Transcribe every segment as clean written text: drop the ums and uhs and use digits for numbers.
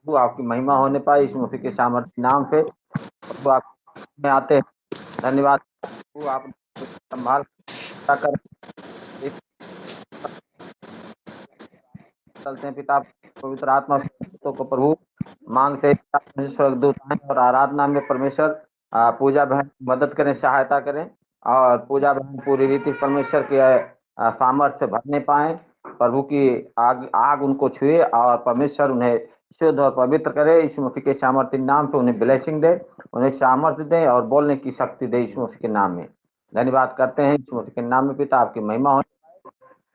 प्रभु आपकी महिमा होने पाए यीशु मसीह के सामर्थ्य नाम से। प्रभु आप में आते हैं, धन्यवाद प्रभु, आप संभाल कर इस चलते हैं पिता पवित्र आत्मा तो को प्रभु मांग से स्वर्गदूत हैं और आराधना में परमेश्वर पूजा बहन की मदद करें, सहायता करें और पूजा बहन पूरी रीति परमेश्वर के सामर्थ्य से भरने पाए। प्रभु की आग आग उनको छुए और परमेश्वर उन्हें शुद्ध और पवित्र करे। यीशु मसीह के सामर्थ्य नाम से उन्हें ब्लेसिंग दे, उन्हें सामर्थ्य दे और बोलने की शक्ति दे। यीशु मसीह के नाम में धन्यवाद करते हैं। यीशु मसीह के नाम में पिता आपकी महिमा हो।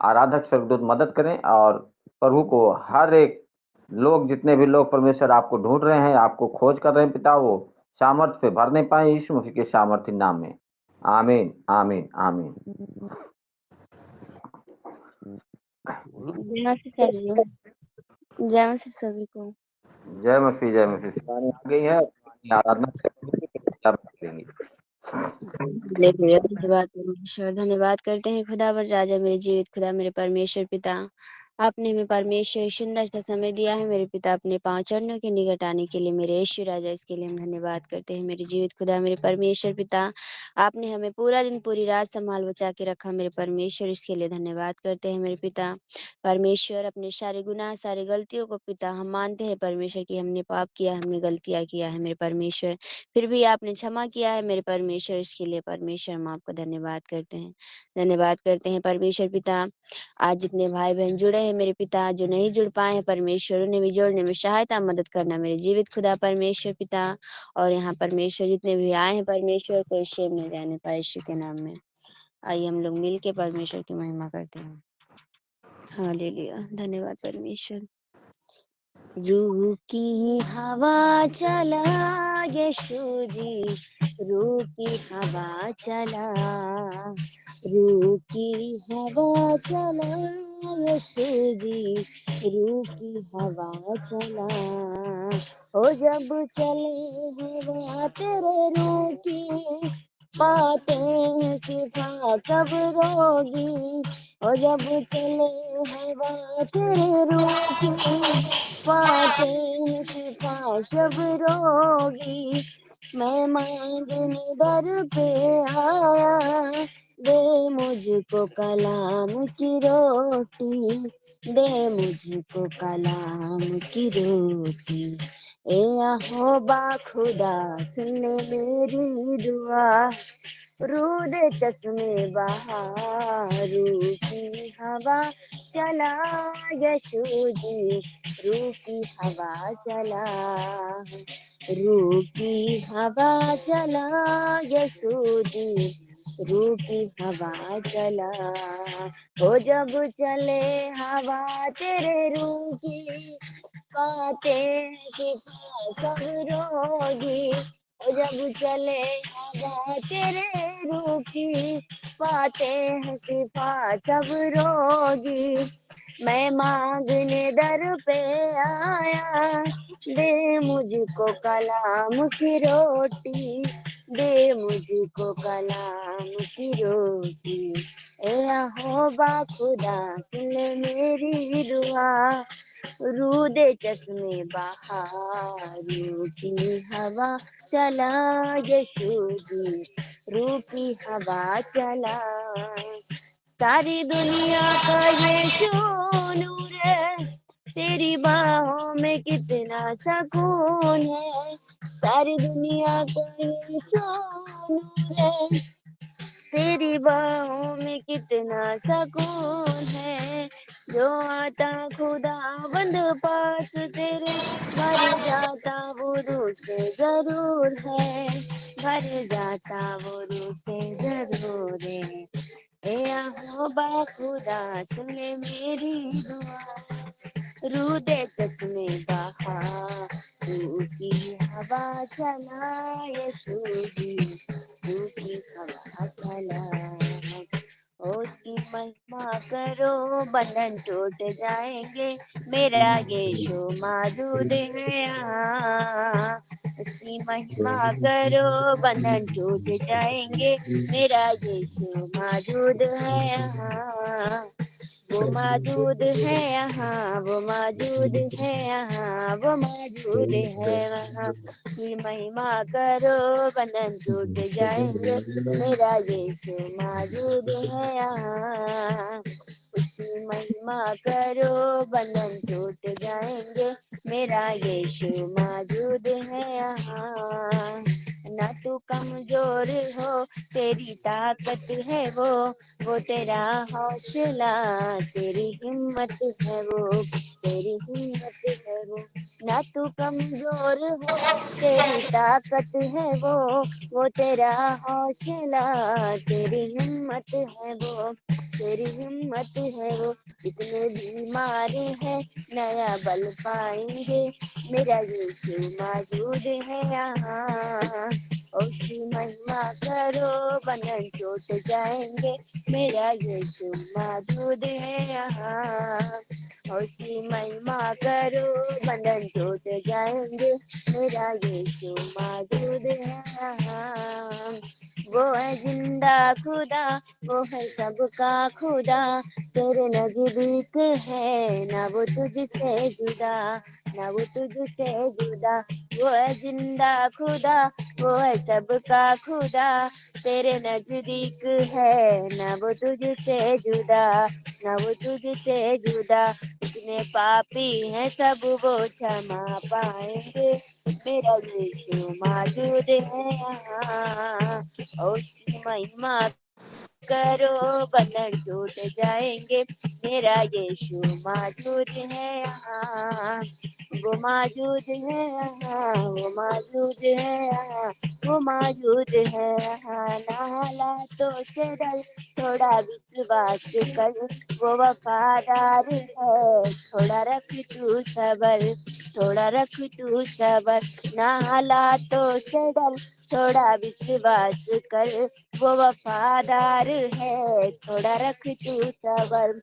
आराधक स्वर्गदूत मदद करें और प्रभु को हर एक लोग, जितने भी लोग परमेश्वर आपको ढूंढ रहे हैं, आपको खोज कर रहे हैं पिता, वो सामर्थ्य से भरने पाए यीशु मसीह के सामर्थ्य नाम में। आमीन आमीन आमीन। जय मसीह सर जी, जय मसीह सभी को। जय मसीह जय मसीह। शिवानी आ गई है, आराधना करेंगे। धन्यवाद परमेश्वर, धन्यवाद करते हैं खुदावन राजा मेरे जीवित खुदा मेरे परमेश्वर पिता, आपने हमें परमेश्वर सुंदर सा समय दिया है मेरे पिता, अपने पांव चरणों के निकट आने के लिए मेरे यीशु राजा, इसके लिए हम धन्यवाद करते हैं मेरे जीवित खुदा मेरे परमेश्वर पिता। आपने हमें पूरा दिन पूरी रात संभाल बचा के रखा मेरे परमेश्वर, इसके लिए धन्यवाद करते हैं मेरे पिता परमेश्वर। अपने सारे गुनाह सारी गलतियों को पिता हम मानते हैं परमेश्वर कि हमने पाप किया, हमने गलतियाँ किया है मेरे परमेश्वर, फिर भी आपने क्षमा किया है मेरे परमेश्वर, इसके लिए परमेश्वर हम आपका धन्यवाद करते हैं। धन्यवाद करते हैं परमेश्वर पिता। आज जितने भाई बहन जुड़े हैं मेरे पिता, जो नहीं जुड़ पाए हैं परमेश्वर, उन्हें भी जोड़ने में सहायता मदद करना मेरे जीवित खुदा परमेश्वर पिता। और यहाँ परमेश्वर जितने भी आए हैं परमेश्वर, कोई शेम नहीं जाने पाए यीशु के नाम में। आइए हम लोग मिल के परमेश्वर की महिमा करते हैं। हालेलुया, धन्यवाद परमेश्वर। रूह की हवा चला यीशु जी, रूह की हवा चला, रूह की हवा चला यीशु जी, रूह की हवा चला। ओ जब चले हवा तेरे रूह की, पाते हैं शिफा सब रोगी। ओ जब चले हवा तेरे रूह की, पाते हैं शिफा सब रोगी। मैं मांगने दर पे आया, दे मुझको कलाम की रोटी, दे मुझको कलाम की रोटी। ए यहोवा खुदा सुन ले मेरी दुआ, रूद चश्मे बहारू की हवा चला यीशु जी, रूह की हवा चला, रूह की हवा चला यीशु जी, रूह की हवा चला। ओ जब चले हवा तेरे रूह की, पाते कि सब रोगी। ओ जब चले हवा तेरे रूह की, पाते हैं शिफा सब रोगी। मैं मांगने दर पे आया, दे मुझको कलाम की रोटी, दे मुझको कलाम की रोटी। ए यहोवा खुदा सुन मेरी दुआ, रूदे चश्मे बहारू की हवा चला यीशु जी, रूह की हवा चला। सारी दुनिया का यीशु नूर है, तेरी बाहों में कितना सुकून है। सारी दुनिया का यीशु नूर है, तेरी बाहों में कितना सुकून है। जो आता खुदा बंद पास तेरे, भर जाता वो रूह से जरूर है, भर जाता वो रूह से जरूर है। ए यहोवा खुदा सुने मेरी दुआ, रूह दे चश्मे बहा, रूह की हवा चला यीशु जी, रूह की हवा चला। उसकी महिमा करो बंधन टूट जाएंगे, मेरा यीशु मौजूद है यहाँ। उसकी महिमा करो बंधन टूट जाएंगे, मेरा यीशु मौजूद है यहाँ। वो मौजूद है यहाँ, वो मौजूद है यहाँ, वो मौजूद है वहाँ। की महिमा करो बंधन टूट जाएंगे, मेरा यीशु मौजूद है यहाँ। उसकी महिमा करो बंधन टूट जाएंगे, मेरा यीशु मौजूद है यहाँ। ना तू कमजोर हो, तेरी ताकत है वो तेरा हौसला, तेरी हिम्मत है तेरी हिम्मत है ना तू कमजोर हो, तेरी ताकत है वो तेरा हौसला, तेरी हिम्मत है तेरी हिम्मत है इतने बीमार है नया बल पाएंगे, मेरा यीशु मौजूद है यहाँ। उसकी महिमा करो बंधन टूट जाएंगे, मेरा यीशु मौजूद है यहाँ। उसकी महिमा करो बंधन टूट जाएंगे, मेरा यीशु मौजूद है यहाँ। वो है जिंदा खुदा, वो है सबका खुदा, तेरे नजदीक है ना वो तुझसे जुदा, ना वो तुझसे जुदा। वो है जिंदा खुदा, वो है सबका खुदा, तेरे नजदीक है ना वो तुझसे जुदा, ना वो तुझसे जुदा। इतने पापी हैं सब वो क्षमा पाएंगे, मेरा यीशु मौजूद है यहाँ। और उसकी महिमा करो बंधन टूट जाएंगे, मेरा यीशु मौजूद है यहाँ। वो मौजूद है यहाँ, वो मौजूद है यहाँ, वो मौजूद है यहाँ। ना हालातों से डर, थोड़ा विश्वास कर, वो वफादार है, थोड़ा रख तू सबर, थोड़ा रख तू सबर। ना हालातों से डर, थोड़ा विश्वास कर, वो वफादार है, थोड़ा रख तू सबर,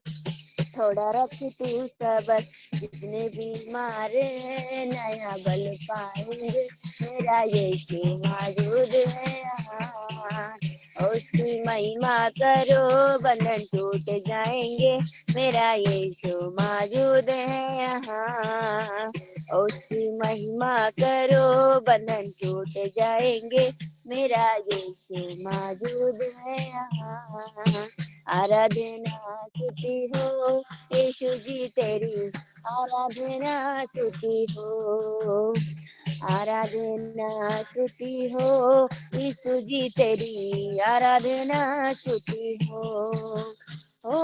थोड़ा रख तू सबर। जितने बीमार है नया बल पाएंगे, मेरा यीशु मौजूद है यहाँ। उसकी महिमा करो बंधन टूट जाएंगे, मेरा यीशु मौजूद है यहाँ। उसकी महिमा करो बंधन टूट जाएंगे, मेरा यीशु मौजूद है यहाँ। आराधना स्तुति हो यीशु जी तेरी, आराधना स्तुति हो, आराधना स्तुति हो यीशु जी तेरी, आराधना स्तुति हो। ओ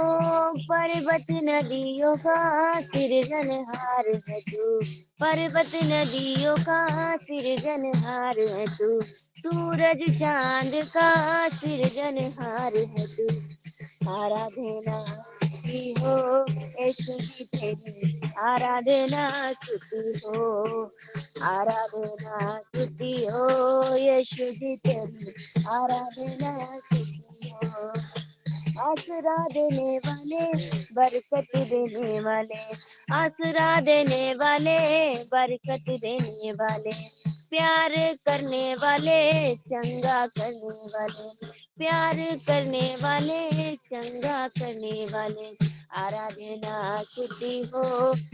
पर्वत नदियों का सृजनहार है तू, पर्वत नदियों का सृजनहार है तू, सूरज चांद का सृजनहार है तू। आराधना स्तुति हो यीशु जी तेरी, आराधना स्तुति हो, आराधना स्तुति हो यीशु जी तेरी, आराधना स्तुति हो। आसरा देने वाले, बरकत देने वाले, आसरा देने वाले, बरकत देने वाले, प्यार करने वाले, चंगा करने वाले, प्यार करने वाले, चंगा करने वाले। आराधना स्तुति हो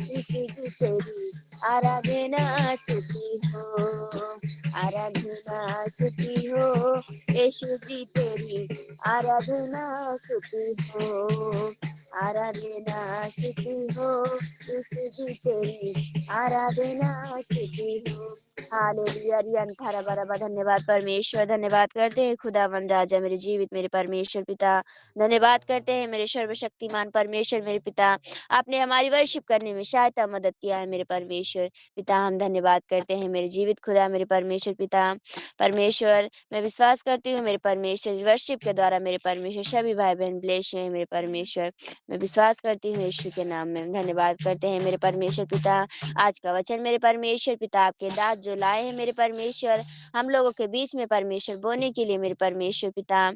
यीशु जी तेरी, आराधना स्तुति हो, आराधना स्तुति हो यीशु जी तेरी, आराधना स्तुति हो, आराधना स्तुति हो यीशु जी तेरी, आराधना स्तुति हो। हालेलुया रियन थारा बराबर। धन्यवाद परमेश्वर, धन्यवाद करते हैं खुदावन राजा मेरे जीवित मेरे परमेश्वर पिता, धन्यवाद करते हैं मेरे सर्वशक्तिमान परमेश्वर मेरे पिता, आपने हमारी वर्शिप करने में सहायता मदद किया है मेरे परमेश्वर पिता। हम धन्यवाद करते हैं मेरे जीवित खुदा मेरे परमेश्वर पिता। परमेश्वर मैं विश्वास करती हूँ मेरे परमेश्वर, वर्शिप के द्वारा मेरे परमेश्वर सभी भाई बहन ब्लेस हैं मेरे परमेश्वर, मैं विश्वास करती हूँ यीशु के नाम में। धन्यवाद करते हैं मेरे परमेश्वर पिता। आज का वचन मेरे परमेश्वर पिता आपके दास जो लाए हैं मेरे परमेश्वर हम लोगों के बीच में परमेश्वर बोने के लिए मेरे परमेश्वर पिता,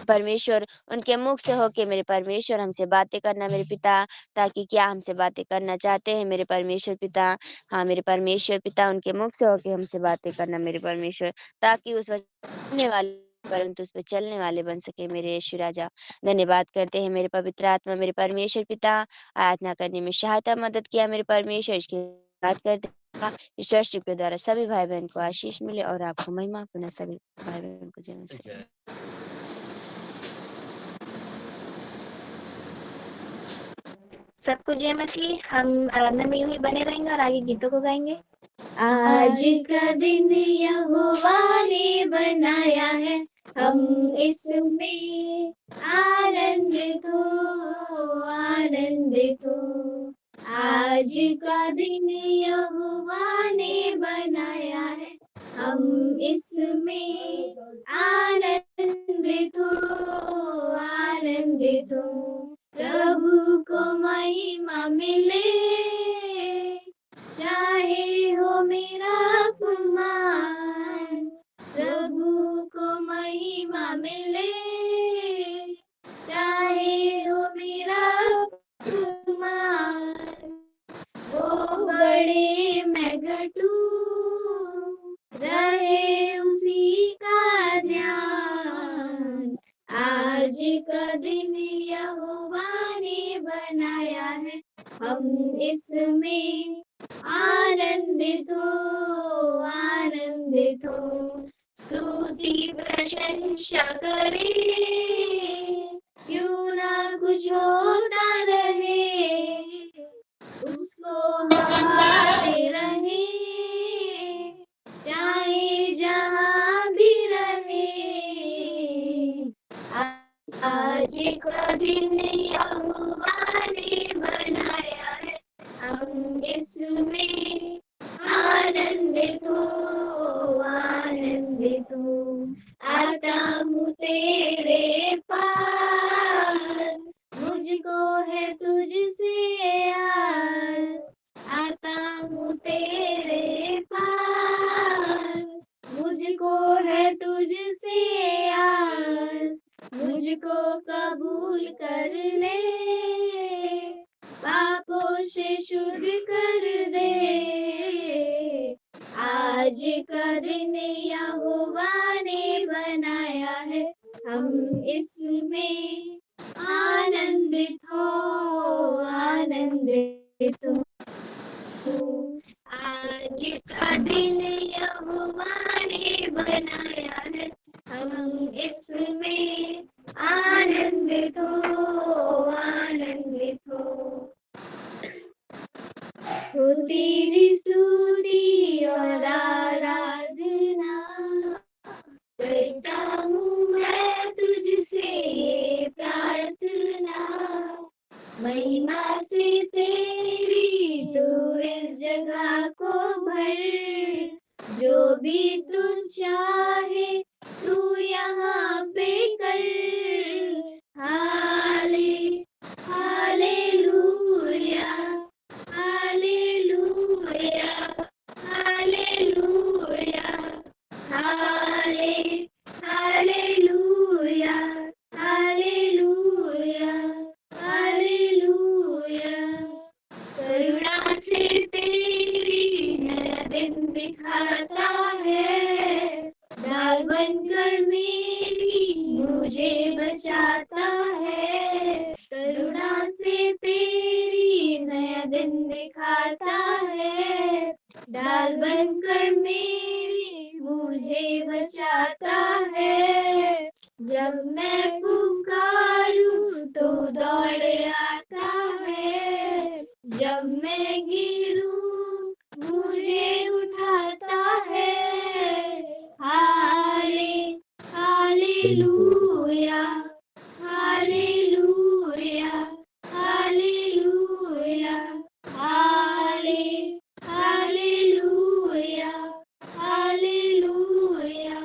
परमेश्वर उनके मुख से होके मेरे परमेश्वर हमसे बातें करना मेरे पिता, ताकि क्या हमसे बातें करना चाहते हैं मेरे परमेश्वर पिता। हाँ मेरे परमेश्वर पिता, उनके मुख से होके हमसे बातें करना मेरे परमेश्वर, ताकि उस वचन वाले परंतु उस पे चलने वाले बन सके मेरे यीशु राजा। धन्यवाद करते हैं मेरे पवित्र आत्मा, मेरे परमेश्वर पिता, आराधना करने में सहायता मदद किया मेरे परमेश्वर। इसकी बात करते हैं इस वर्शिप के द्वारा सभी भाई बहन को आशीष मिले और आपको महिमा, पुनः सभी भाई बहन को जय मसीह। सबको जय मसीह। हम आराधना में यूं ही बने रहेंगे और आगे गीतों को गाएंगे। आज का दिन यहोवा ने बनाया है, हम इसमें आनंदित हो, आनंदित हो। आज का दिन यहोवा ने बनाया है, हम इसमें आनंदित हो, आनंदित हो। प्रभु को महिमा मिले, चाहे हो मेरा अपमान। प्रभु को महिमा मिले, चाहे हो मेरा अपमान। वो बड़े मैं घटूं, रहे उसी का ध्यान। आज का दिन यहोवा ने बनाया है, हम इसमें आनंदित हो, आनंदित हो। स्तुति प्रशंसा करे, क्यों ना कुछ होता रहे, उसको हमारे रहे, चाहे जहाँ भी रहे। आज का दिन यहोवा ने बनाया है, हम इसमें आनंदित हो, आनंदित हो। आता हूँ तेरे पास, मुझको है तुझसे आस। आता हूँ तेरे पास, मुझको है तुझसे आस। मुझको कबूल कर ले, पापों से शुद्ध कर दे। आज का दिन यहोवा ने बनाया है, हम इसमें आनंदित हो, आनंदित हो। आज का दिन यहोवा ने बनाया है, हम इसमें आनंदित हो, आनंदित हो। तेरी स्तुति और आराधना करता हूँ मैं तुझसे ये प्रार्थना। महिमा से तेरी तू इस जगह को भर, जो भी तू चाहे तू यहाँ पे कर। हाले हालेलुया, हालेलुया, हालेलुया, हाले हालेलुया, हालेलुया, हालेलुया। करुणा से तेरी नया दिन दिखाता है, ढाल बनकर मेरी मुझे बचाता है। करुणा से तेरी नया दिन दिखाता है, ढाल बनकर मेरी मुझे बचाता है। जब मैं पुकारूं तो दौड़ आता है, जब मैं गिरूं मुझे उठाता है। हाले हालेलुया, हालेलुया, हालेलुया, हाले हालेलुया, हालेलुया,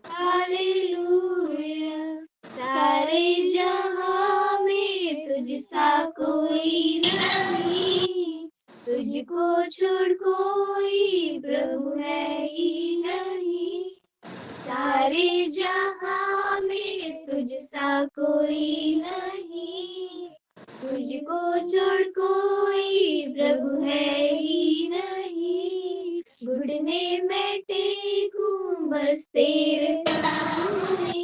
हालेलुया। सारे जहां में तुझसा कोई नहीं, तुझको छोड़ कोई प्रभु है ही नहीं। सारे जहां में तुझसा कोई नहीं, तुझको छोड़ कोई प्रभु है ही नहीं। घुटने में टेकूं बस तेरे सामने,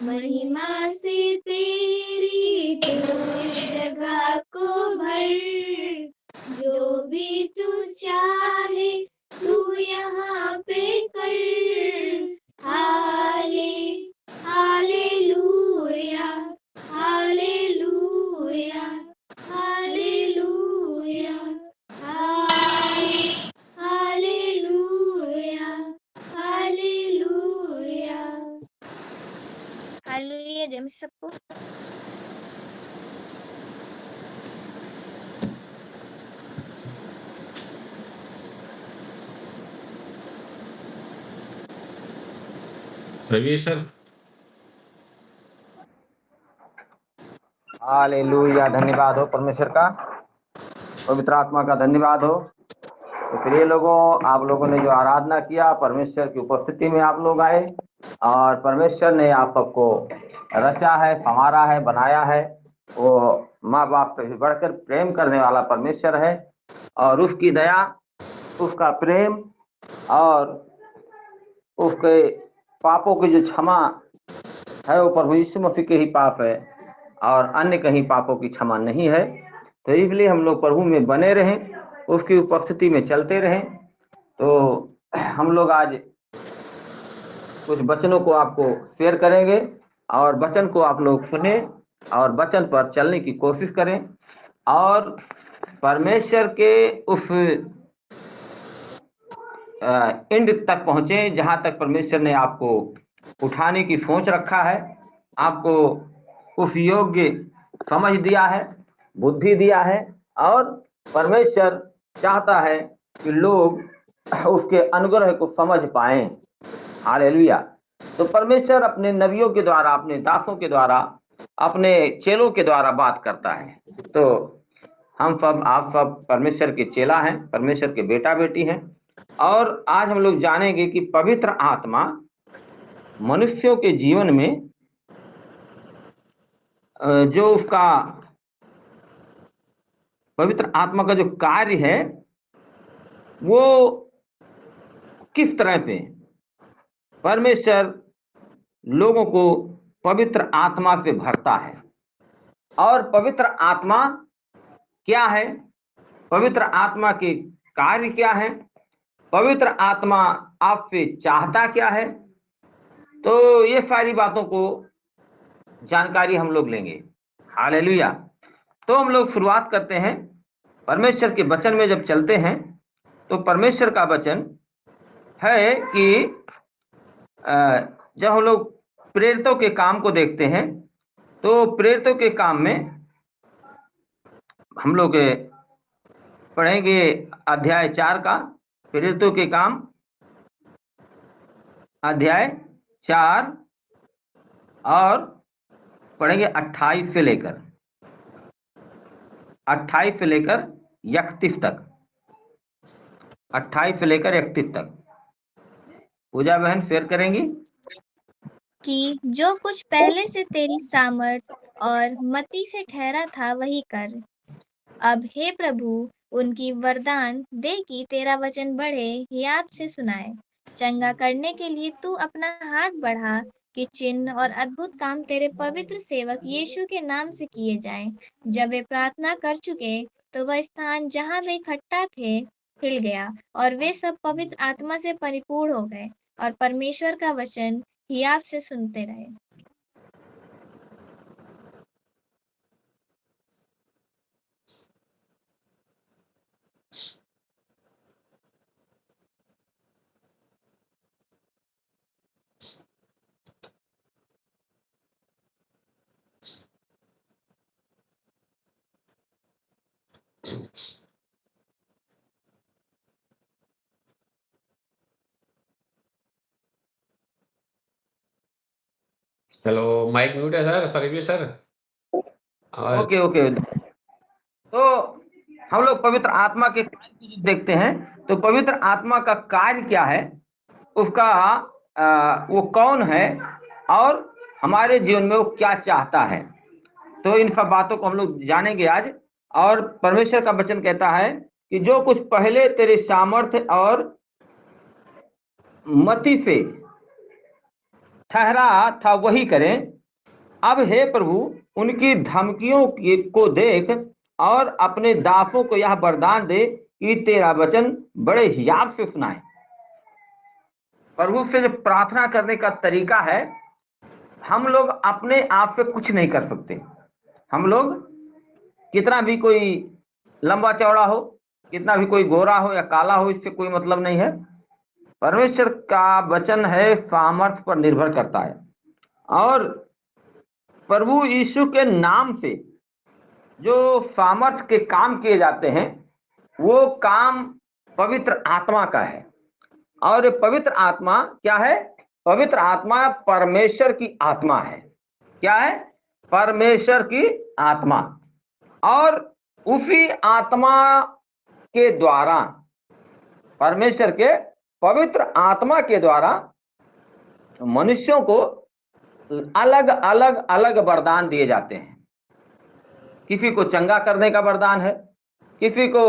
महिमा से तेरी तू इस जगह को भर, जो भी तू चाहे तू यहाँ पे कर। Hallelujah, hallelujah, hallelujah, hallelujah, hallelujah. Hallelujah जय मसीह सबको। रवि सर। हालेलुया, धन्यवाद हो परमेश्वर का, पवित्र आत्मा का धन्यवाद हो। तो प्रिय लोगों, आप लोगों ने जो आराधना किया, परमेश्वर की उपस्थिति में आप लोग आए और परमेश्वर ने आप सबको रचा है, संवारा है, बनाया है। वो माँ बाप से भी बढ़कर प्रेम करने वाला परमेश्वर है और उसकी दया, उसका प्रेम और उसके पापों की जो क्षमा है वो प्रभु यीशु मसीह के ही पाप है और अन्य कहीं पापों की क्षमा नहीं है। तो इसलिए हम लोग प्रभु में बने रहें, उसकी उपस्थिति में चलते रहें। तो हम लोग आज कुछ वचनों को आपको शेयर करेंगे और वचन को आप लोग सुने और वचन पर चलने की कोशिश करें और परमेश्वर के उस एंड तक पहुंचे जहां तक परमेश्वर ने आपको उठाने की सोच रखा है, आपको उस योग्य समझ दिया है, बुद्धि दिया है और परमेश्वर चाहता है कि लोग उसके अनुग्रह को समझ पाएं। हालेलुया। तो परमेश्वर अपने नबियों के द्वारा, अपने दासों के द्वारा, अपने चेलों के द्वारा बात करता है। तो हम सब, आप सब परमेश्वर के चेला हैं, परमेश्वर के बेटा बेटी हैं और आज हम लोग जानेंगे कि पवित्र आत्मा मनुष्यों के जीवन में जो उसका पवित्र आत्मा का जो कार्य है वो किस तरह से परमेश्वर लोगों को पवित्र आत्मा से भरता है और पवित्र आत्मा क्या है, पवित्र आत्मा के कार्य क्या है, पवित्र आत्मा आपसे चाहता क्या है। तो ये सारी बातों को जानकारी हम लोग लेंगे। हालेलुया। तो हम लोग शुरुआत करते हैं परमेश्वर के वचन में। जब चलते हैं तो परमेश्वर का वचन है कि जब हम लोग प्रेरितों के काम को देखते हैं तो प्रेरितों के काम में हम लोग पढ़ेंगे अध्याय 4 का, प्रेरितों के काम अध्याय 4 और पढ़ेंगे 28 से लेकर 31 तक, 28 से लेकर 31 तक। पूजा बहन शेयर करेंगी कि जो कुछ पहले से तेरी सामर्थ और मति से ठहरा था वही कर। अब हे प्रभु उनकी वरदान दे कि तेरा वचन बढ़े, हियाव से सुनाए। चंगा करने के लिए तू अपना हाथ बढ़ा कि चिन्ह और अद्भुत काम तेरे पवित्र सेवक यीशु के नाम से किए जाएं। जब वे प्रार्थना कर चुके तो वह स्थान जहां वे इकट्ठा थे हिल गया और वे सब पवित्र आत्मा से परिपूर्ण हो गए और परमेश्वर का वचन हियाव से सुनते रहे। हेलो, माइक म्यूट है सर, सरवी सर। Okay okay. तो हम लोग पवित्र आत्मा के कार्य को देखते हैं। तो पवित्र आत्मा का कार्य क्या है, उसका वो कौन है और हमारे जीवन में वो क्या चाहता है। तो इन सब बातों को हम लोग जानेंगे आज। और परमेश्वर का वचन कहता है कि जो कुछ पहले तेरे सामर्थ्य और मति से ठहरा था वही करें। अब हे प्रभु उनकी धमकियों को देख और अपने दासों को यह वरदान दे कि तेरा वचन बड़े हियाव से सुनाए। प्रभु से जो प्रार्थना करने का तरीका है, हम लोग अपने आप पे कुछ नहीं कर सकते। हम लोग कितना भी कोई लंबा चौड़ा हो, कितना भी कोई गोरा हो या काला हो, इससे कोई मतलब नहीं है। परमेश्वर का वचन है सामर्थ्य पर निर्भर करता है, और प्रभु यीशु के नाम से जो सामर्थ्य के काम किए जाते हैं वो काम पवित्र आत्मा का है। और पवित्र आत्मा क्या है? पवित्र आत्मा परमेश्वर की आत्मा है। क्या है? परमेश्वर की आत्मा। और उसी आत्मा के द्वारा, परमेश्वर के पवित्र आत्मा के द्वारा मनुष्यों को अलग अलग अलग वरदान दिए जाते हैं। किसी को चंगा करने का वरदान है, किसी को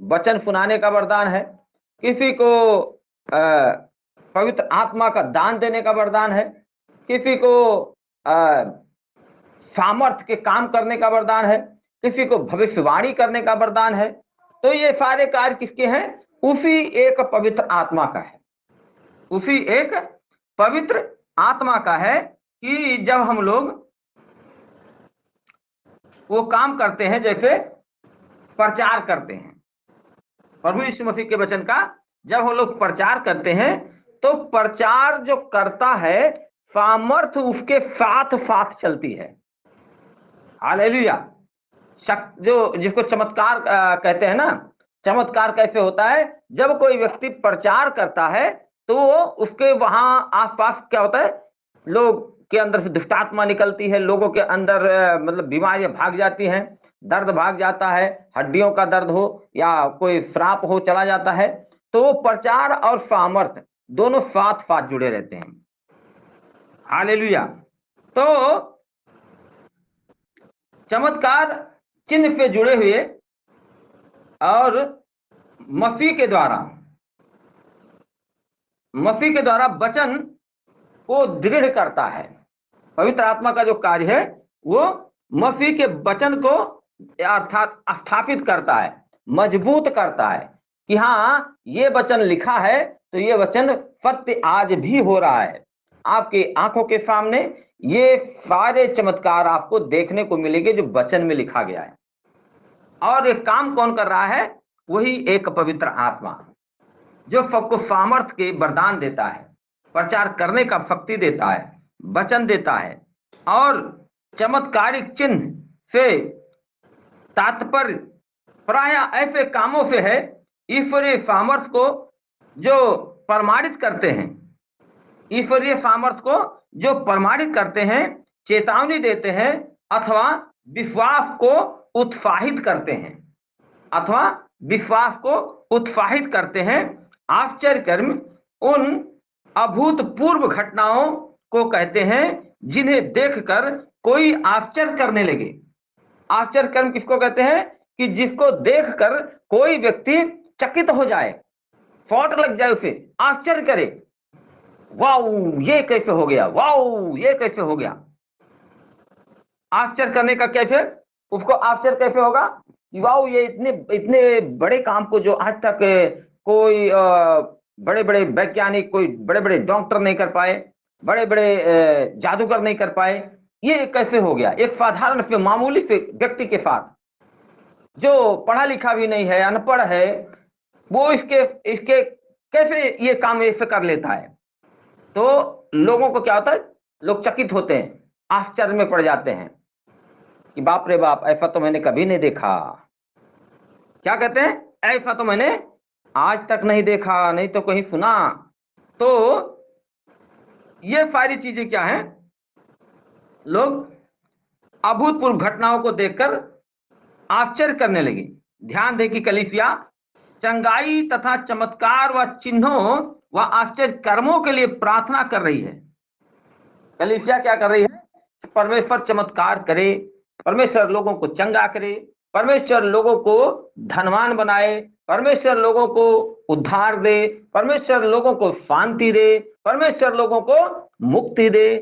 वचन सुनाने का वरदान है, किसी को पवित्र आत्मा का दान देने का वरदान है, किसी को सामर्थ्य के काम करने का वरदान है, किसी को भविष्यवाणी करने का वरदान है। तो ये सारे कार्य किसके हैं? उसी एक पवित्र आत्मा का है। उसी एक पवित्र आत्मा का है कि जब हम लोग वो काम करते हैं, जैसे प्रचार करते हैं प्रभु यीशु मसीह के वचन का, जब हम लोग प्रचार करते हैं तो प्रचार जो करता है सामर्थ्य उसके साथ साथ चलती है। हालेलुया। जो जिसको चमत्कार कहते हैं ना, चमत्कार कैसे होता है? जब कोई व्यक्ति प्रचार करता है तो उसके वहां आसपास क्या होता है, लोग के अंदर से दुष्ट आत्मा निकलती है, लोगों के अंदर मतलब बीमारियां भाग जाती हैं, दर्द भाग जाता है, हड्डियों का दर्द हो या कोई श्राप हो चला जाता है। तो प्रचार और सामर्थ्य दोनों साथ साथ जुड़े रहते हैं। हालेलुया। तो चमत्कार चिन्ह से जुड़े हुए और मसीह के द्वारा वचन को दृढ़ करता है। पवित्र आत्मा का जो कार्य है वो मसीह के वचन को अर्थात स्थापित करता है, मजबूत करता है कि हाँ ये वचन लिखा है तो ये वचन सत्य आज भी हो रहा है। आपकी आंखों के सामने ये सारे चमत्कार आपको देखने को मिलेंगे जो वचन में लिखा गया है। और ये काम कौन कर रहा है? वही एक पवित्र आत्मा जो सबको सामर्थ्य के वरदान देता है, प्रचार करने का शक्ति देता है, वचन देता है। और चमत्कारिक चिन्ह से तात्पर्य प्राय ऐसे कामों से है ईश्वरीय सामर्थ्य को जो प्रमाणित करते हैं, ईश्वरीय सामर्थ्य को जो प्रमाणित करते हैं, चेतावनी देते हैं अथवा विश्वास को उत्साहित करते हैं, अथवा विश्वास को उत्साहित करते हैं। आश्चर्य कर्म उन अभूतपूर्व घटनाओं को कहते हैं जिन्हें देखकर कोई आश्चर्य करने लगे। आश्चर्य कर्म किसको कहते हैं? कि जिसको देखकर कोई व्यक्ति चकित हो जाए, फौट लग जाए, उसे आश्चर्य करे, वाओ ये कैसे हो गया, वाओ ये कैसे हो गया। आश्चर्य करने का कैसे? उसको आश्चर्य कैसे होगा कि वाओ ये इतने बड़े काम को जो आज तक कोई बड़े बड़े वैज्ञानिक, कोई बड़े बड़े डॉक्टर नहीं कर पाए, बड़े बड़े जादूगर नहीं कर पाए, ये कैसे हो गया। एक साधारण से मामूली से व्यक्ति के साथ जो पढ़ा लिखा भी नहीं है, अनपढ़ है, वो इसके कैसे ये काम ऐसे कर लेता है। तो लोगों को क्या होता है, लोग चकित होते हैं, आश्चर्य में पड़ जाते हैं कि बाप रे बाप ऐसा तो मैंने कभी नहीं देखा। क्या कहते हैं? ऐसा तो मैंने आज तक नहीं देखा, नहीं तो कहीं सुना। तो ये सारी चीजें क्या हैं? लोग अभूतपूर्व घटनाओं को देखकर आश्चर्य करने लगे। ध्यान दें कि कलीसिया चंगाई तथा चमत्कार व चिन्हों व आश्चर्य कर्मों के लिए प्रार्थना कर रही है। कलीसिया क्या कर रही है? परमेश्वर चमत्कार करे, परमेश्वर लोगों को चंगा करे, परमेश्वर लोगों को धनवान बनाए, परमेश्वर लोगों को उद्धार दे, परमेश्वर लोगों को शांति दे, परमेश्वर लोगों को मुक्ति दे।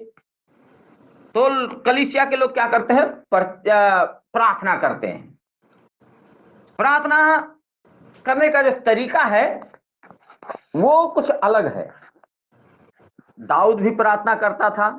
तो कलीसिया के लोग क्या करते हैं? प्रार्थना करते हैं। प्रार्थना करने का जो तरीका है वो कुछ अलग है। दाऊद भी प्रार्थना करता था,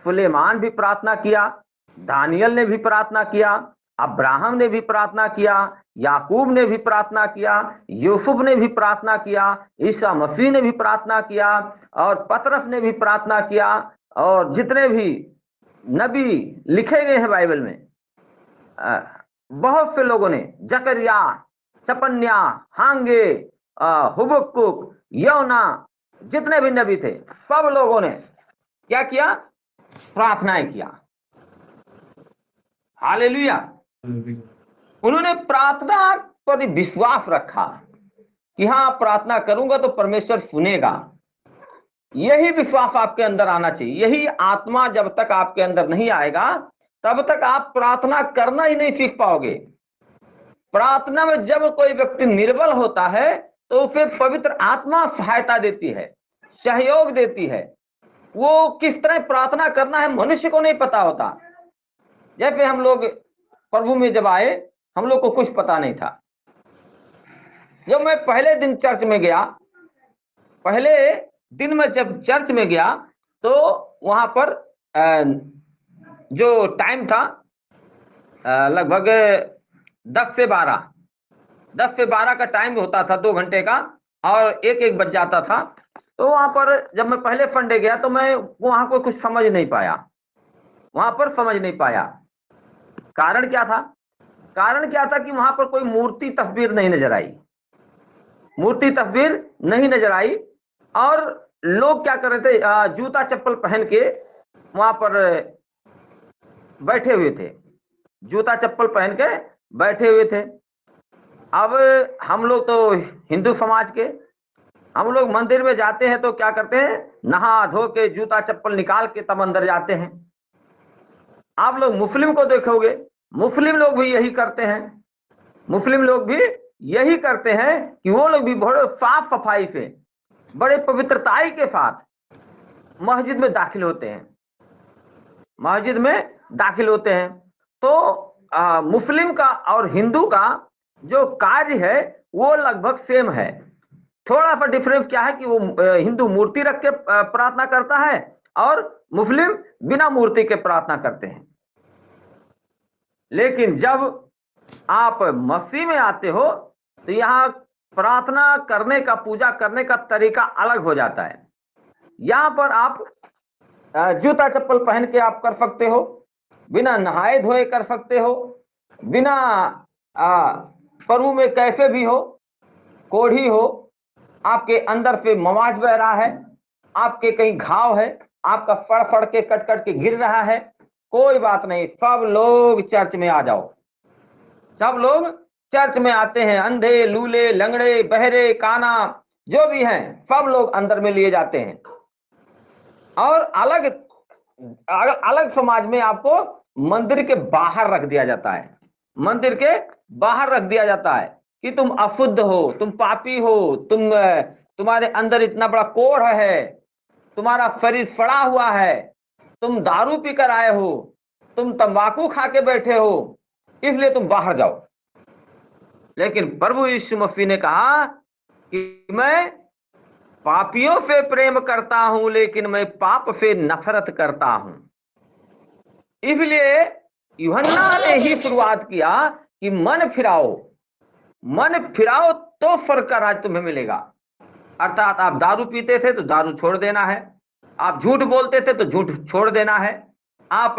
सुलेमान भी प्रार्थना किया, दानियल ने भी प्रार्थना किया, अब्राहम ने भी प्रार्थना किया, याकूब ने भी प्रार्थना किया, यूसुफ ने भी प्रार्थना किया, ईसा मसीह ने भी प्रार्थना किया, और पतरस ने भी प्रार्थना किया, और जितने भी नबी लिखे गए हैं बाइबल में, बहुत से लोगों ने, जकरिया, चपन्या, हांगे, हुबक्कुक, योना, जितने भी नबी थे, सब लोगों ने क्या किया? प्रार्थनाएं किया। हालेलुया। उन्होंने प्रार्थना पर विश्वास रखा कि हाँ, प्रार्थना करूंगा तो परमेश्वर सुनेगा। यही विश्वास आपके अंदर आना चाहिए। यही आत्मा जब तक आपके अंदर नहीं आएगा तब तक आप प्रार्थना करना ही नहीं सीख पाओगे। प्रार्थना में जब कोई व्यक्ति निर्बल होता है तो उसे पवित्र आत्मा सहायता देती है, सहयोग देती है। वो किस तरह प्रार्थना करना है मनुष्य को नहीं पता होता। जैसे हम लोग प्रभु में जब आए, हम लोग को कुछ पता नहीं था। जब मैं पहले दिन चर्च में गया, पहले दिन में जब चर्च में गया तो वहां पर जो टाइम था लगभग 10 से 12 का टाइम होता था, 2 घंटे का, और 1 बज जाता था। तो वहां पर जब मैं पहले संडे गया तो मैं वहां को कुछ समझ नहीं पाया, कारण क्या था? कारण क्या था कि वहां पर कोई मूर्ति तस्वीर नहीं नजर आई, और लोग क्या कर रहे थे? जूता चप्पल पहन के वहां पर बैठे हुए थे। अब हम लोग तो हिंदू समाज के, हम लोग मंदिर में जाते हैं तो क्या करते हैं? नहा धो के जूता चप्पल निकाल के तब अंदर जाते हैं। आप लोग मुस्लिम को देखोगे, मुस्लिम लोग भी यही करते हैं कि वो लोग भी बड़े साफ सफाई से, बड़े पवित्रताई के साथ मस्जिद में दाखिल होते हैं। तो मुस्लिम का और हिंदू का जो कार्य है वो लगभग सेम है। थोड़ा सा डिफरेंस क्या है कि वो हिंदू मूर्ति रख के प्रार्थना करता है और मुस्लिम बिना मूर्ति के प्रार्थना करते हैं। लेकिन जब आप मसीह में आते हो तो यहाँ प्रार्थना करने का, पूजा करने का तरीका अलग हो जाता है। यहाँ पर आप जूता चप्पल पहन के आप कर सकते हो, बिना नहाए धोए कर सकते हो, बिना प्रभु में कैसे भी हो, कोढ़ी हो, आपके अंदर से मवाज बह रहा है, आपके कहीं घाव है, आपका फड़ के कट के गिर रहा है, कोई बात नहीं, सब लोग चर्च में आ जाओ। सब लोग चर्च में आते हैं। अंधे, लूले, लंगड़े, बहरे, काना जो भी हैं, सब लोग अंदर में लिए जाते हैं। और अलग समाज में आपको मंदिर के बाहर रख दिया जाता है कि तुम अशुद्ध हो, तुम पापी हो, तुम्हारे अंदर इतना बड़ा कोढ़ है, तुम्हारा शरीर सड़ा हुआ है, तुम दारू पीकर आए हो, तुम तंबाकू खा के बैठे हो, इसलिए तुम बाहर जाओ। लेकिन प्रभु यीशु मसीह ने कहा कि मैं पापियों से प्रेम करता हूं, लेकिन मैं पाप से नफरत करता हूं। इसलिए यूहन्ना ने ही शुरुआत किया कि मन फिराओ तो स्वर्ग का राज तुम्हें मिलेगा। अर्थात आप दारू पीते थे तो दारू छोड़ देना है, आप झूठ बोलते थे तो झूठ छोड़ देना है, आप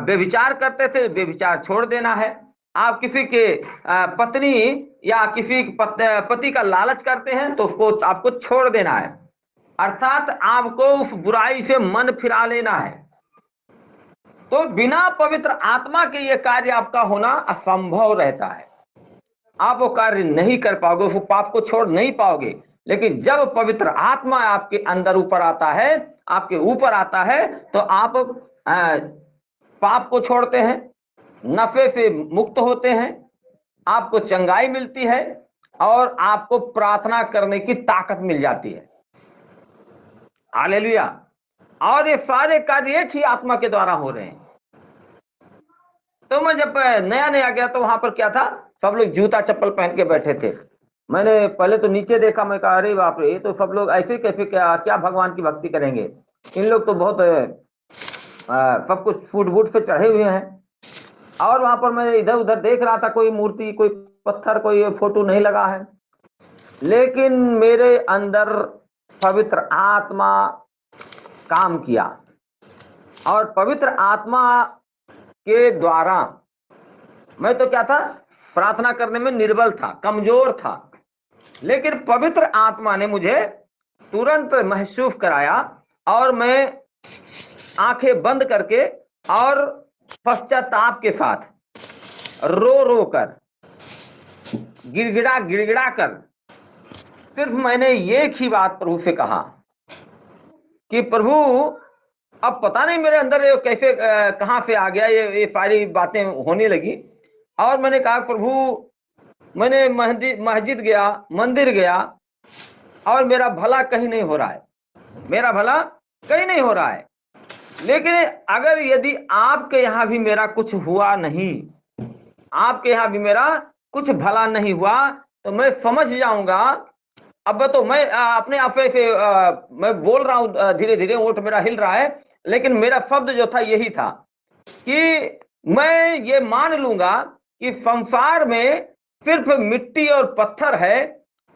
व्यभिचार करते थे व्यभिचार छोड़ देना है, आप किसी के पत्नी या किसी पति का लालच करते हैं तो उसको आपको छोड़ देना है। अर्थात आपको उस बुराई से मन फिरा लेना है। तो बिना पवित्र आत्मा के ये कार्य आपका होना असंभव रहता है। आप वो कार्य नहीं कर पाओगे, वो पाप को छोड़ नहीं पाओगे। लेकिन जब पवित्र आत्मा आपके अंदर आपके ऊपर आता है तो आप पाप को छोड़ते हैं, नफे से मुक्त होते हैं, आपको चंगाई मिलती है और आपको प्रार्थना करने की ताकत मिल जाती है। हालेलुया। और ये सारे कार्य एक ही आत्मा के द्वारा हो रहे हैं। तो मैं जब नया नया गया तो वहां पर क्या था, सब लोग जूता चप्पल पहन के बैठे थे। मैंने पहले तो नीचे देखा, मैं कहा अरे बाप रे, ये तो सब लोग ऐसे कैसे, क्या क्या भगवान की भक्ति करेंगे, इन लोग तो बहुत सब कुछ फूट बूट पे चढ़े हुए हैं। और वहां पर मैं इधर उधर देख रहा था, कोई मूर्ति, कोई पत्थर, कोई फोटो नहीं लगा है, लेकिन मेरे अंदर पवित्र आत्मा काम किया और पवित्र आत्मा के द्वारा मैं तो क्या था, प्रार्थना करने में निर्बल था, कमजोर था, लेकिन पवित्र आत्मा ने मुझे तुरंत महसूस कराया और मैं आंखें बंद करके और पश्चाताप के साथ रो रो कर, गिड़गिड़ा गिड़गिड़ा कर सिर्फ मैंने एक ही बात प्रभु से कहा कि प्रभु अब पता नहीं मेरे अंदर ये कैसे कहां से आ गया, ये सारी बातें होने लगी। और मैंने कहा प्रभु, मैंने मस्जिद गया, मंदिर गया और मेरा भला कहीं नहीं हो रहा है, मेरा भला कहीं नहीं हो रहा है। लेकिन अगर यदि आपके यहाँ भी मेरा कुछ हुआ नहीं, आपके यहाँ भी मेरा कुछ भला नहीं हुआ, तो मैं समझ जाऊंगा। अब तो मैं अपने आप से मैं बोल रहा हूं, धीरे धीरे ओठ मेरा हिल रहा है, लेकिन मेरा शब्द जो था यही था कि मैं ये मान लूंगा कि संसार में सिर्फ मिट्टी और पत्थर है,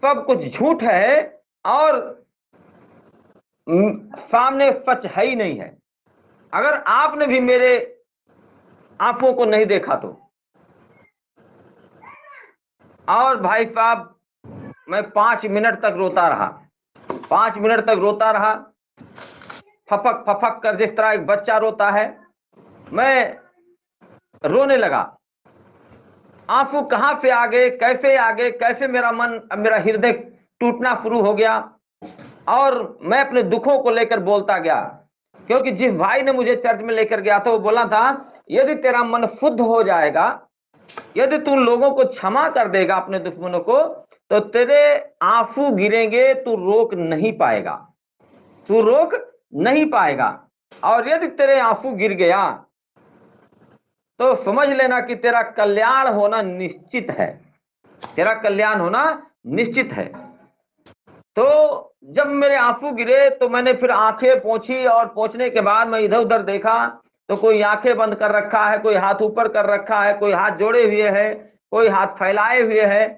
सब कुछ झूठ है और सामने सच है ही नहीं है। अगर आपने भी मेरे आंखों को नहीं देखा तो। और भाई साहब, मैं 5 मिनट तक रोता रहा, 5 मिनट तक रोता रहा, फपक फपक कर, जिस तरह एक बच्चा रोता है, मैं रोने लगा। आंसू कहां से आ गए, कैसे मेरा मन, मेरा हृदय टूटना शुरू हो गया और मैं अपने दुखों को लेकर बोलता गया। क्योंकि जिस भाई ने मुझे चर्च में लेकर गया था वो बोला था, यदि तेरा मन शुद्ध हो जाएगा, यदि तू लोगों को क्षमा कर देगा, अपने दुश्मनों को, तो तेरे आंसू गिरेंगे, तू रोक नहीं पाएगा, तू रोक नहीं पाएगा। और यदि तेरे आंसू गिर गया तो समझ लेना कि तेरा कल्याण होना निश्चित है, तेरा कल्याण होना निश्चित है। तो जब मेरे आंसू गिरे तो मैंने फिर आंखें पोंछी और पोंछने के बाद मैं इधर उधर देखा तो कोई आंखें बंद कर रखा है, कोई हाथ ऊपर कर रखा है, कोई हाथ जोड़े हुए है, कोई हाथ फैलाए हुए है।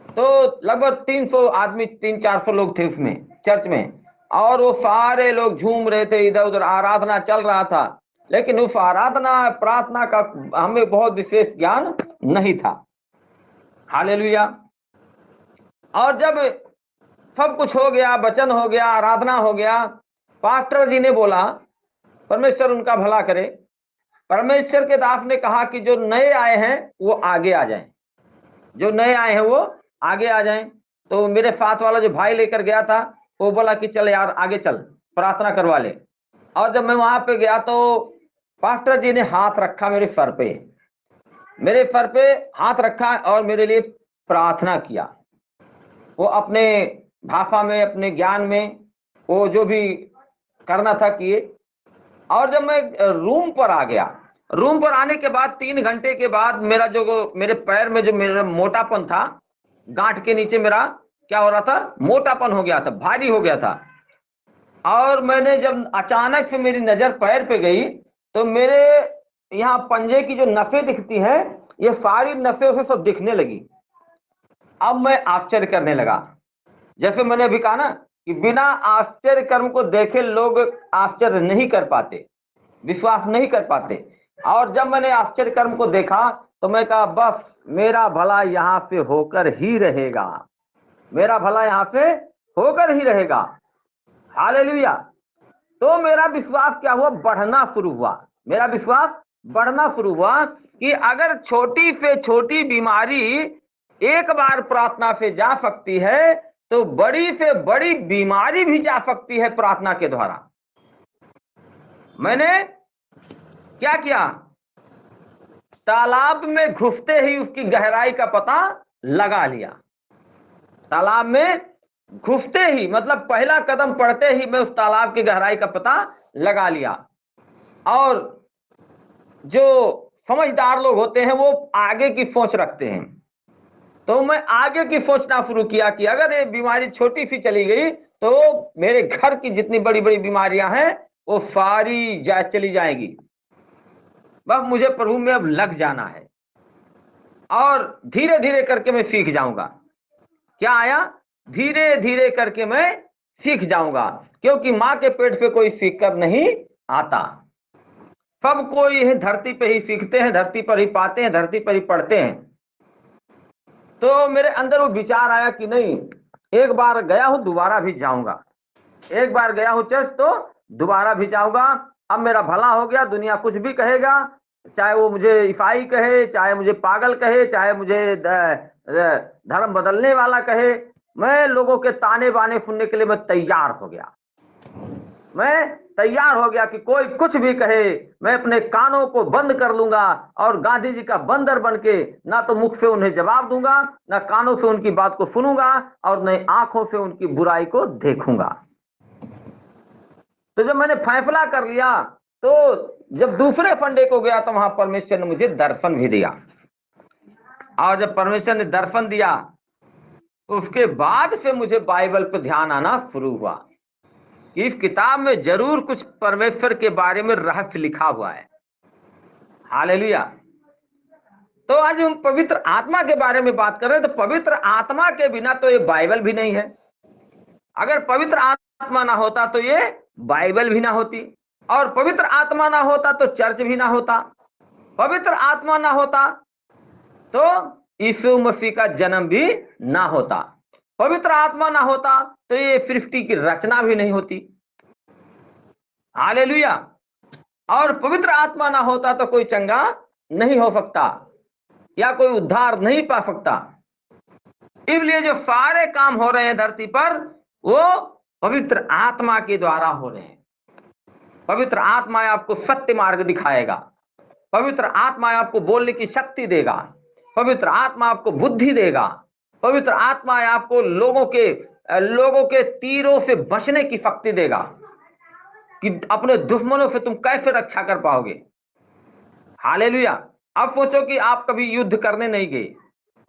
तो लगभग 300 आदमी, 300-400 लोग थे उसमें चर्च में, और वो सारे लोग झूम रहे थे, इधर उधर आराधना चल रहा था। लेकिन उस आराधना प्रार्थना का हमें बहुत विशेष ज्ञान नहीं था। हालेलुया। और जब सब कुछ हो गया, वचन हो गया, आराधना हो गया, पास्टर जी ने बोला परमेश्वर उनका भला करे। परमेश्वर के दास ने कहा कि जो नए आए हैं वो आगे आ जाएं, जो नए आए हैं वो आगे आ जाएं। तो मेरे साथ वाला जो भाई लेकर गया था वो बोला कि चल यार आगे चल, प्रार्थना करवा ले। और जब मैं वहां पे गया तो पास्टर जी ने हाथ रखा मेरे सर पे, मेरे सर पे हाथ रखा और मेरे लिए प्रार्थना किया। वो अपने भाषा में, अपने ज्ञान में, वो जो भी करना था किए। और जब मैं रूम पर आ गया, रूम पर आने के बाद 3 घंटे के बाद मेरा जो, मेरे पैर में जो मेरा मोटापन था, गांठ के नीचे मेरा क्या हो रहा था, मोटापन हो गया था, भारी हो गया था। और मैंने जब अचानक से मेरी नजर पैर पे गई तो मेरे यहाँ पंजे की जो नसें दिखती हैं, ये सारी नसें उसे सब दिखने लगी। अब मैं आश्चर्य करने लगा। जैसे मैंने अभी कहा ना कि बिना आश्चर्य कर्म को देखे लोग आश्चर्य नहीं कर पाते, विश्वास नहीं कर पाते। और जब मैंने आश्चर्य कर्म को देखा तो मैं कहा बस मेरा भला यहाँ से होकर ही रहेगा, मेरा भला यहाँ से होकर ही रहेगा। हालेलुया। तो मेरा विश्वास क्या हुआ, बढ़ना शुरू हुआ। मेरा विश्वास बढ़ना शुरू हुआ कि अगर छोटी से छोटी बीमारी एक बार प्रार्थना से जा सकती है तो बड़ी से बड़ी बीमारी भी जा सकती है प्रार्थना के द्वारा। मैंने क्या किया, तालाब में घुसते ही उसकी गहराई का पता लगा लिया। तालाब में घुसते ही मतलब पहला कदम पड़ते ही मैं उस तालाब की गहराई का पता लगा लिया। और जो समझदार लोग होते हैं वो आगे की सोच रखते हैं, तो मैं आगे की सोचना शुरू किया कि अगर ये बीमारी छोटी सी चली गई तो मेरे घर की जितनी बड़ी बड़ी बीमारियां हैं वो सारी चली जाएंगी। बस मुझे प्रभु में अब लग जाना है और धीरे धीरे करके मैं सीख जाऊंगा। क्या आया? धीरे धीरे करके मैं सीख जाऊंगा, क्योंकि माँ के पेट से कोई सीख कर नहीं आता। सब कोई यही धरती पे ही सीखते हैं, धरती पर ही पाते हैं, धरती पर ही पढ़ते हैं। तो मेरे अंदर वो विचार आया कि नहीं, एक बार गया हूं दोबारा भी जाऊंगा, एक बार गया हूं चर्च तो दोबारा भी जाऊंगा। अब मेरा भला हो गया, दुनिया कुछ भी कहेगा, चाहे वो मुझे ईसाई कहे, चाहे मुझे पागल कहे, चाहे मुझे धर्म बदलने वाला कहे, मैं लोगों के ताने बाने सुनने के लिए मैं तैयार हो गया। मैं तैयार हो गया कि कोई कुछ भी कहे, मैं अपने कानों को बंद कर लूंगा और गांधी जी का बंदर बन के ना तो मुख से उन्हें जवाब दूंगा, ना कानों से उनकी बात को सुनूंगा और न आंखों से उनकी बुराई को देखूंगा। तो जब मैंने फैसला कर लिया तो जब दूसरे फंडे को गया तो वहां परमेश्वर ने मुझे दर्शन भी दिया। और जब परमेश्वर ने दर्शन दिया उसके बाद से मुझे बाइबल पर ध्यान आना शुरू हुआ कि इस किताब में जरूर कुछ परमेश्वर के बारे में रहस्य लिखा हुआ है। हालेलुया। तो आज हम पवित्र आत्मा के बारे में बात कर रहे हैं, तो पवित्र आत्मा के बिना तो ये बाइबल भी नहीं है। अगर पवित्र आत्मा ना होता तो ये बाइबल भी ना होती, और पवित्र आत्मा ना होता तो चर्च भी ना होता, पवित्र आत्मा ना होता तो यीशु मसीह का जन्म भी ना होता, पवित्र आत्मा ना होता तो ये सृष्टि की रचना भी नहीं होती। हालेलुया। और पवित्र आत्मा ना होता तो कोई चंगा नहीं हो सकता या कोई उद्धार नहीं पा सकता। इसलिए जो सारे काम हो रहे हैं धरती पर वो पवित्र आत्मा के द्वारा हो रहे हैं। पवित्र आत्मा आपको सत्य मार्ग दिखाएगा, पवित्र आत्मा आपको बोलने की शक्ति देगा, पवित्र आत्मा आपको बुद्धि देगा, पवित्र आत्मा आपको लोगों के तीरों से बचने की शक्ति देगा कि अपने दुश्मनों से तुम कैसे रक्षा कर पाओगे। हालेलुया। अब सोचो कि आप कभी युद्ध करने नहीं गए,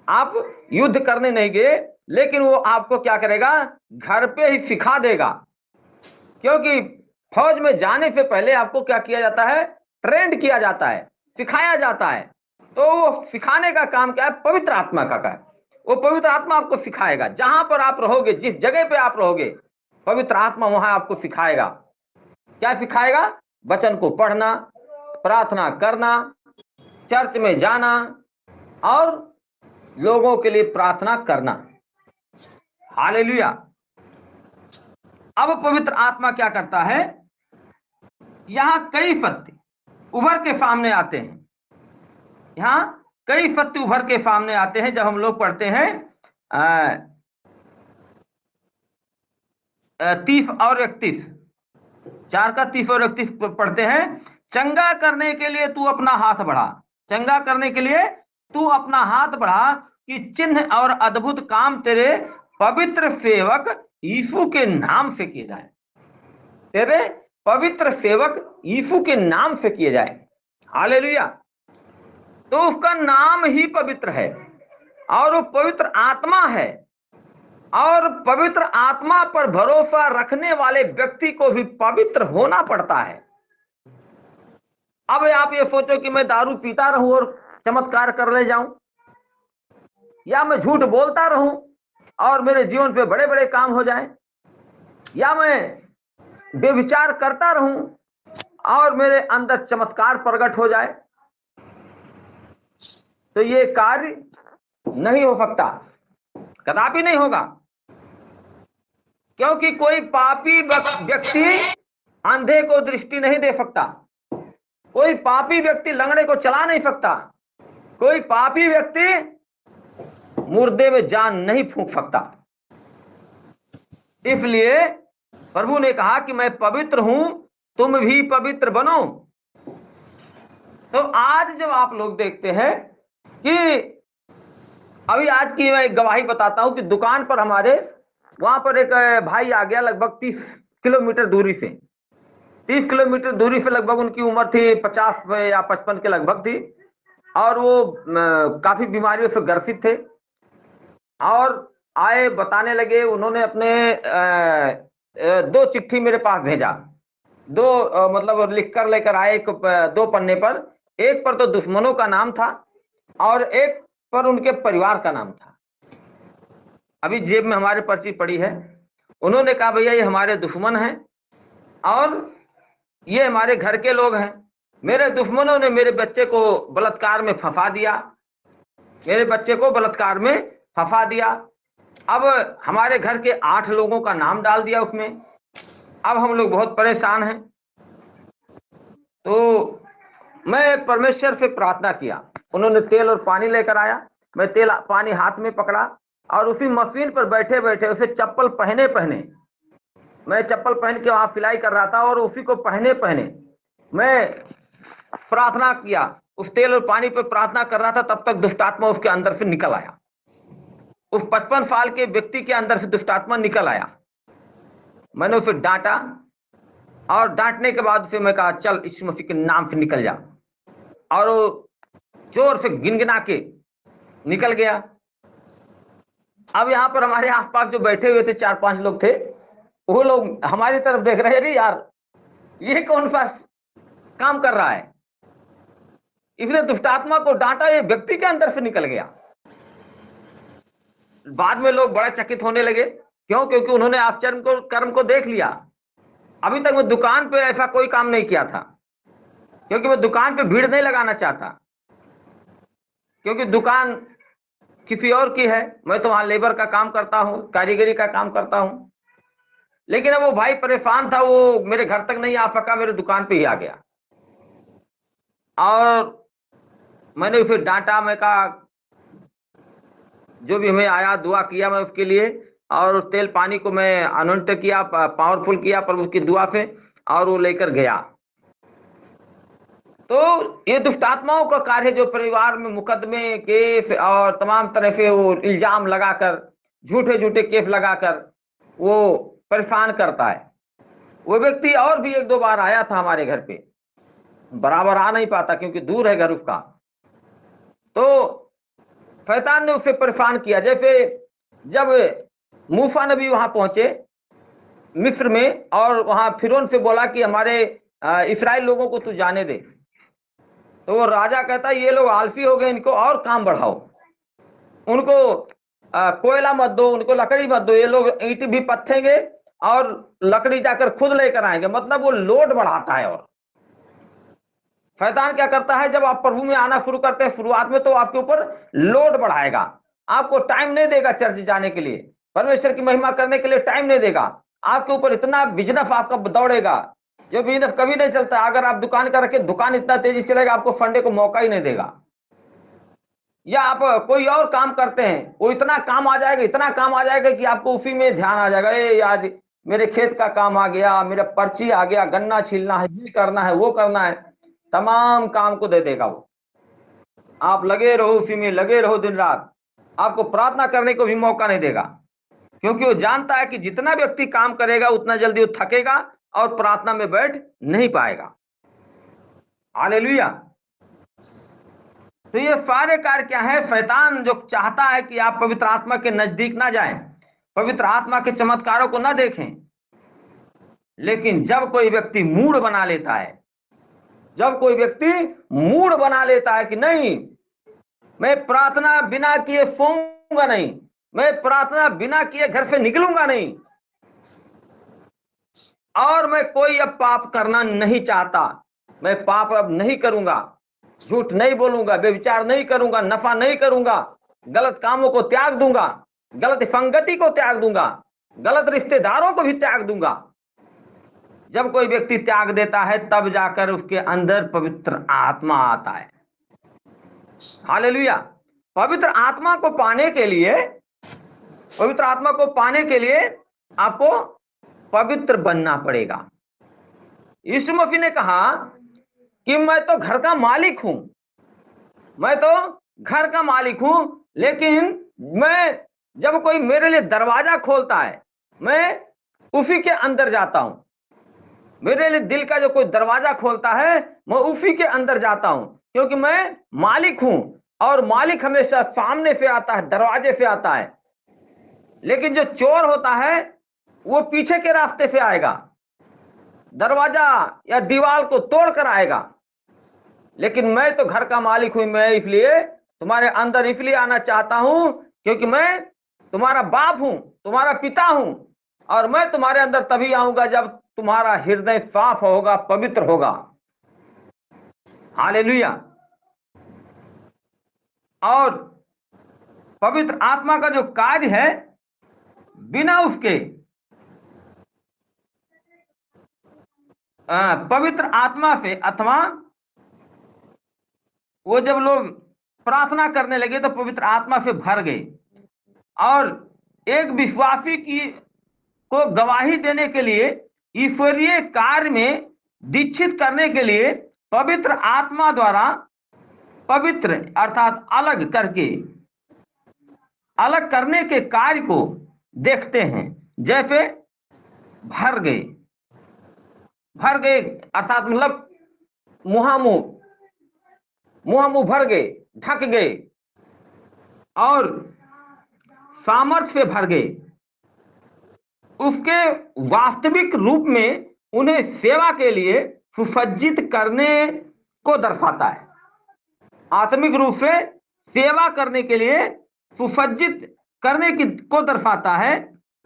आप युद्ध करने नहीं गए, लेकिन वो आपको क्या करेगा, घर पे ही सिखा देगा। क्योंकि फौज में जाने से पहले आपको क्या किया जाता है, ट्रेंड किया जाता है, सिखाया जाता है। तो वो सिखाने का काम क्या है, पवित्र आत्मा का है। वो पवित्र आत्मा आपको सिखाएगा, जहां पर आप रहोगे, जिस जगह पे आप रहोगे, पवित्र आत्मा वहां आपको सिखाएगा। क्या सिखाएगा? वचन को पढ़ना, प्रार्थना करना, चर्च में जाना और लोगों के लिए प्रार्थना करना। हालेलुया। अब पवित्र आत्मा क्या करता है, यहां कई सत्य उभर के सामने आते हैं, यहां कई सत्य उभर के सामने आते हैं। जब हम लोग पढ़ते हैं 30 और 31, 4 का 30 और 31 पढ़ते हैं। चंगा करने के लिए तू अपना हाथ बढ़ा, चंगा करने के लिए तू अपना हाथ बढ़ा कि चिन्ह और अद्भुत काम तेरे पवित्र सेवक यीशु के नाम से किए जाए, तेरे पवित्र सेवक यीशु के नाम से किए जाए। हालेलुया। तो उसका नाम ही पवित्र है और वो पवित्र आत्मा है, और पवित्र आत्मा पर भरोसा रखने वाले व्यक्ति को भी पवित्र होना पड़ता है। अब आप ये सोचो कि मैं दारू पीता रहूं और चमत्कार कर ले जाऊं, या मैं झूठ बोलता रहूं और मेरे जीवन पे बड़े बड़े काम हो जाएं, या मैं बेविचार करता रहूं और मेरे अंदर चमत्कार प्रकट हो जाए, तो ये कार्य नहीं हो सकता, कदापि नहीं होगा। क्योंकि कोई पापी व्यक्ति अंधे को दृष्टि नहीं दे सकता, कोई पापी व्यक्ति लंगड़े को चला नहीं सकता, कोई पापी व्यक्ति मुर्दे में जान नहीं फूंक सकता। इसलिए प्रभु ने कहा कि मैं पवित्र हूं, तुम भी पवित्र बनो। तो आज जब आप लोग देखते हैं कि अभी आज की मैं एक गवाही बताता हूं कि दुकान पर हमारे वहां पर एक भाई आ गया, लगभग 30 किलोमीटर दूरी से। 30 किलोमीटर दूरी से लगभग उनकी उम्र थी 50 या 55 के लगभग थी, और वो काफी बीमारियों से ग्रसित थे। और आए, बताने लगे, उन्होंने अपने 2 चिट्ठी मेरे पास भेजा। 2 मतलब लिख कर लेकर आए, 2 पन्ने पर। एक पर तो दुश्मनों का नाम था और एक पर उनके परिवार का नाम था। अभी जेब में हमारे पर्ची पड़ी है। उन्होंने कहा भैया ये हमारे दुश्मन हैं और ये हमारे घर के लोग हैं। मेरे दुश्मनों ने मेरे बच्चे को बलात्कार में फंसा दिया, मेरे बच्चे को बलात्कार में फंसा दिया। अब हमारे घर के 8 लोगों का नाम डाल दिया उसमें। अब हम लोग बहुत परेशान हैं। तो मैं परमेश्वर से प्रार्थना किया। उन्होंने तेल और पानी लेकर आया, मैं तेल पानी हाथ में पकड़ा और उसी मशीन पर बैठे बैठे, उसे चप्पल पहने पहने, मैं चप्पल पहन के वहां सिलाई कर रहा था और उसी को पहने पहने मैं प्रार्थना किया। उस तेल और पानी पर प्रार्थना कर रहा था, तब तक दुष्टात्मा उसके अंदर से निकल आया। उस 55 साल के व्यक्ति के अंदर से दुष्टात्मा निकल आया। मैंने उसे डांटा और डांटने के बाद उसे मैं कहा चल यीशु मसीह के नाम से निकल जा, और वो जोर से गिनगिना के निकल गया। अब यहाँ पर हमारे आसपास जो बैठे हुए थे 4-5 लोग थे, वो लोग हमारी तरफ देख रहे हैं, यार ये कौन सा काम कर रहा है। इसने दुष्टात्मा को डांटा, ये व्यक्ति के अंदर से निकल गया। बाद में लोग बड़ा चकित होने लगे। क्यों? क्योंकि उन्होंने आश्चर्य कर्म को देख लिया। अभी तक मैं दुकान पे ऐसा कोई काम नहीं किया था, क्योंकि मैं दुकान पे भीड़ नहीं लगाना चाहता, क्योंकि दुकान किसी और की है। मैं तो वहां लेबर का काम करता हूं, कारीगरी का काम करता हूं। लेकिन अब वो भाई परेशान था, वो मेरे घर तक नहीं आ सका, मेरे दुकान पे ही आ गया। और मैंने उसे डांटा, मैं कहा जो भी हमें आया दुआ किया मैं उसके लिए, और उस तेल पानी को मैं अनंत किया, पावरफुल किया प्रभु की दुआ से, और वो लेकर गया। तो ये दुष्टात्माओं का कार्य है, जो परिवार में मुकदमे, केस और तमाम तरह से वो इल्जाम लगाकर, झूठे झूठे केस लगाकर वो परेशान करता है। वो व्यक्ति और भी 1-2 बार आया था हमारे घर पे, बराबर आ नहीं पाता क्योंकि दूर है घर उसका। तो शैतान ने उसे परेशान किया। जैसे जब मूसा नबी वहां पहुंचे मिस्र में, और वहां फिरौन से बोला कि हमारे इस्राएल लोगों को तू जाने दे, तो वो राजा कहता ये लोग आलसी हो गए, इनको और काम बढ़ाओ, उनको कोयला मत दो, उनको लकड़ी मत दो, ये लोग ईंट भी पत्थेंगे और लकड़ी जाकर खुद लेकर आएंगे। मतलब वो लोड बढ़ाता है। और शैतान क्या करता है, जब आप प्रभु में आना शुरू करते हैं शुरुआत में, तो आपके ऊपर लोड बढ़ाएगा, आपको टाइम नहीं देगा चर्च जाने के लिए, परमेश्वर की महिमा करने के लिए टाइम नहीं देगा। आपके ऊपर इतना बिजनेस आपका दौड़ेगा, जो बिजनेस कभी नहीं चलता। अगर आप दुकान का रखे, दुकान इतना तेजी चलेगा, आपको संडे को मौका ही नहीं देगा। या आप कोई और काम करते हैं, वो इतना काम आ जाएगा, इतना काम आ जाएगा कि आपको उसी में ध्यान आ जाएगा। ए आज मेरे खेत का काम आ गया, मेरा पर्ची आ गया, गन्ना छीलना है, ये करना है, वो करना है, तमाम काम को दे देगा वो। आप लगे रहो उसी में, लगे रहो दिन रात, आपको प्रार्थना करने को भी मौका नहीं देगा, क्योंकि वो जानता है कि जितना व्यक्ति काम करेगा उतना जल्दी वो थकेगा और प्रार्थना में बैठ नहीं पाएगा। हालेलुया। तो ये सारे कार्य क्या है? शैतान जो चाहता है कि आप पवित्र आत्मा के नजदीक ना जाएं, पवित्र आत्मा के चमत्कारों को ना देखें। लेकिन जब कोई व्यक्ति मूड बना लेता है, जब कोई व्यक्ति मूड बना लेता है कि नहीं, मैं प्रार्थना बिना किए सोऊंगा नहीं, मैं प्रार्थना बिना किए घर से निकलूंगा नहीं, और मैं कोई अब पाप करना नहीं चाहता, मैं पाप अब नहीं करूंगा, झूठ नहीं बोलूंगा, व्यभिचार नहीं करूंगा, नफा नहीं करूंगा, गलत कामों को त्याग दूंगा, गलत संगति को त्याग दूंगा, गलत रिश्तेदारों को भी त्याग दूंगा। जब कोई व्यक्ति त्याग देता है, तब जाकर उसके अंदर पवित्र आत्मा आता है। हालेलुया। पवित्र आत्मा को पाने के लिए, पवित्र आत्मा को पाने के लिए आपको पवित्र बनना पड़ेगा। यीशु मसीह ने कहा कि मैं तो घर का मालिक हूं, मैं तो घर का मालिक हूं, लेकिन मैं जब कोई मेरे लिए दरवाजा खोलता है मैं उसी के अंदर जाता हूं। मेरे लिए दिल का जो कोई दरवाजा खोलता है मैं उसी के अंदर जाता हूं, क्योंकि मैं मालिक हूं और मालिक हमेशा सामने से आता है, दरवाजे से आता है। लेकिन जो चोर होता है वो पीछे के रास्ते से आएगा, दरवाजा या दीवार को तोड़ कर आएगा। लेकिन मैं तो घर का मालिक हूं, मैं इसलिए तुम्हारे अंदर इसलिए आना चाहता हूं क्योंकि मैं तुम्हारा बाप हूं, तुम्हारा पिता हूं, और मैं तुम्हारे अंदर तभी आऊंगा जब तुम्हारा हृदय साफ होगा, पवित्र होगा। हालेलुया। और पवित्र आत्मा का जो कार्य है, बिना उसके पवित्र आत्मा से, अथवा वो जब लोग प्रार्थना करने लगे तो पवित्र आत्मा से भर गए, और एक विश्वासी की को गवाही देने के लिए, ईश्वरीय कार्य में दीक्षित करने के लिए पवित्र आत्मा द्वारा पवित्र अर्थात अलग करने के कार्य को देखते हैं। जैसे भर गए अर्थात मतलब मुहामुह भर गए, ढक गए और सामर्थ्य से भर गए। उसके वास्तविक रूप में उन्हें सेवा के लिए सुसज्जित करने को दर्शाता है। आत्मिक रूप से सेवा करने के लिए सुसज्जित करने को दर्शाता है।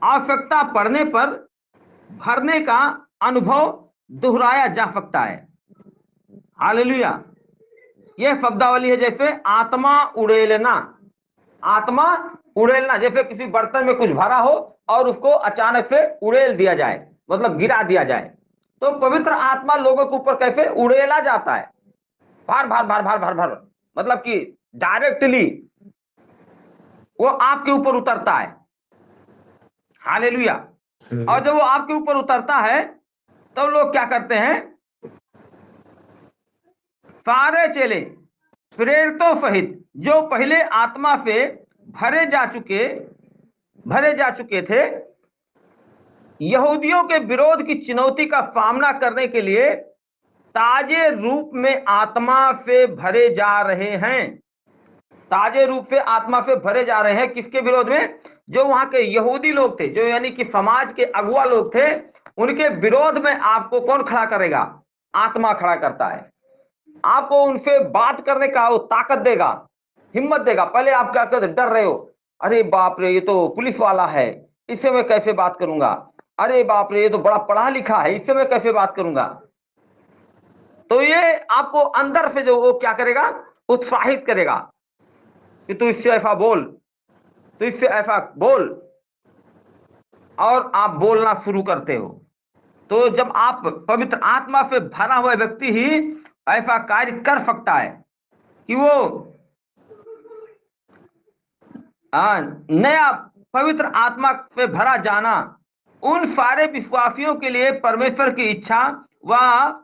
आवश्यकता पड़ने पर भरने का अनुभव दोहराया जा सकता है। हालेलुया। यह शब्दावली है जैसे आत्मा उड़ेलना। जैसे किसी बर्तन में कुछ भरा हो और उसको अचानक से उड़ेल दिया जाए, मतलब गिरा दिया जाए। तो पवित्र आत्मा लोगों के ऊपर कैसे उड़ेला जाता है, भर भर भर भर भर भर, मतलब कि डायरेक्टली वो आपके ऊपर उतरता है। हालेलुया। और जब वो आपके ऊपर उतरता है तब तो लोग क्या करते हैं, सारे चेले प्रेरितों सहित जो पहले आत्मा से भरे जा चुके थे, यहूदियों के विरोध की चुनौती का सामना करने के लिए ताजे रूप में आत्मा से भरे जा रहे हैं। ताजे रूप से आत्मा से भरे जा रहे हैं। किसके विरोध में? जो वहां के यहूदी लोग थे, जो यानी कि समाज के अगुआ लोग थे, उनके विरोध में आपको कौन खड़ा करेगा? आत्मा खड़ा करता है। आपको उनसे बात करने का वो ताकत देगा, हिम्मत देगा। पहले आप क्या करते, डर रहे हो, अरे बाप रे ये तो पुलिस वाला है, इससे मैं कैसे बात करूंगा, अरे बाप रे ये तो बड़ा पढ़ा लिखा है, इससे मैं कैसे बात करूंगा। तो ये आपको अंदर से जो वो क्या करेगा, उत्साहित करेगा कि तू इससे ऐसा बोल, तू इससे ऐसा बोल, और आप बोलना शुरू करते हो। तो जब आप पवित्र आत्मा से भरा हुआ व्यक्ति ही ऐसा कार्य कर सकता है कि वो नया पवित्र आत्मा से भरा जाना उन सारे विश्वासियों के लिए परमेश्वर की इच्छा व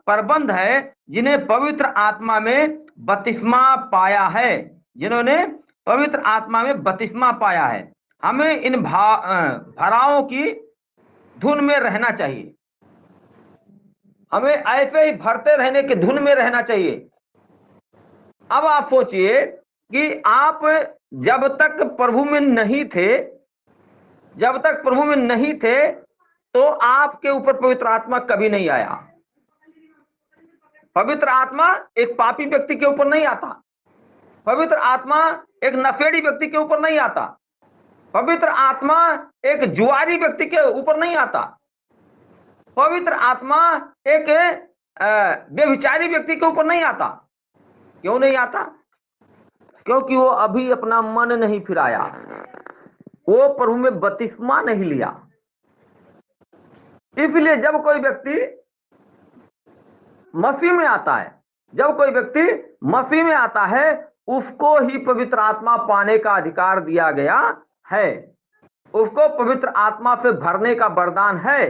प्रबंध है जिन्हें पवित्र आत्मा में बपतिस्मा पाया है, जिन्होंने पवित्र आत्मा में बपतिस्मा पाया है। हमें इन भरावों की धुन में रहना चाहिए। हमें ऐसे ही भरते रहने की धुन में रहना चाहिए। अब आप सोचिए कि आप जब तक प्रभु में नहीं थे तो आपके ऊपर पवित्र आत्मा कभी नहीं आया। पवित्र आत्मा एक पापी व्यक्ति के ऊपर नहीं आता। पवित्र आत्मा एक नशेड़ी व्यक्ति के ऊपर नहीं आता। पवित्र आत्मा एक जुआरी व्यक्ति के ऊपर नहीं आता। पवित्र आत्मा एक व्यभिचारी व्यक्ति के ऊपर नहीं आता। क्यों नहीं आता? क्योंकि वो अभी अपना मन नहीं फिराया, वो प्रभु में बपतिस्मा नहीं लिया। इसलिए जब कोई व्यक्ति मसीह में आता है, उसको ही पवित्र आत्मा पाने का अधिकार दिया गया है। उसको पवित्र आत्मा से भरने का वरदान है।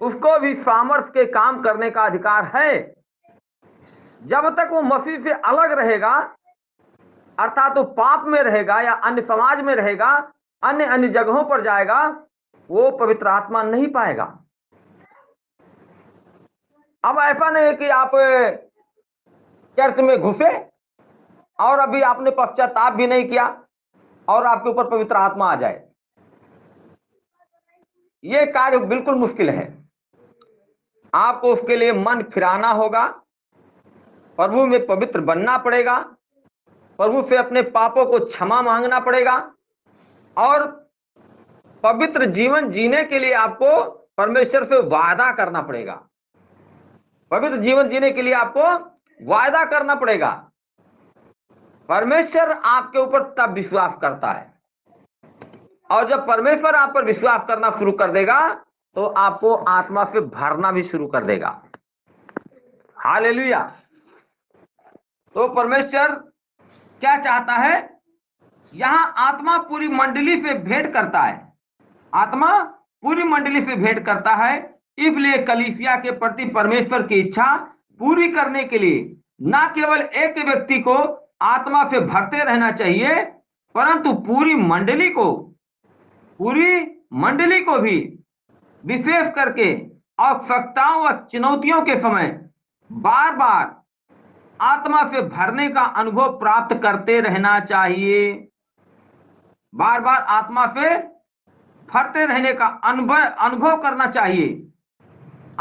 उसको भी सामर्थ्य के काम करने का अधिकार है। जब तक वो मसीह से अलग रहेगा, अर्थात वो पाप में रहेगा या अन्य समाज में रहेगा, अन्य अन्य जगहों पर जाएगा, वो पवित्र आत्मा नहीं पाएगा। अब ऐसा नहीं है कि आप चर्च में घुसे और अभी आपने पश्चाताप भी नहीं किया और आपके ऊपर पवित्र आत्मा आ जाए। ये कार्य बिल्कुल मुश्किल है। आपको उसके लिए मन फिराना होगा, प्रभु में पवित्र बनना पड़ेगा, प्रभु से अपने पापों को क्षमा मांगना पड़ेगा और पवित्र जीवन जीने के लिए आपको परमेश्वर से वादा करना पड़ेगा। पवित्र जीवन जीने के लिए आपको वादा करना पड़ेगा। परमेश्वर आपके ऊपर तब विश्वास करता है, और जब परमेश्वर आप पर विश्वास करना शुरू कर देगा तो आपको आत्मा से भरना भी शुरू कर देगा। हालेलुया। तो परमेश्वर क्या चाहता है? यहां आत्मा पूरी मंडली से भेंट करता है। आत्मा पूरी मंडली से भेंट करता है। इसलिए कलीसिया के प्रति परमेश्वर की इच्छा पूरी करने के लिए न केवल एक व्यक्ति को आत्मा से भरते रहना चाहिए, परंतु पूरी मंडली को भी विशेष करके आवश्यकताओं व चुनौतियों के समय बार बार आत्मा से भरने का अनुभव प्राप्त करते रहना चाहिए। बार बार आत्मा से भरते रहने का अनुभव करना चाहिए।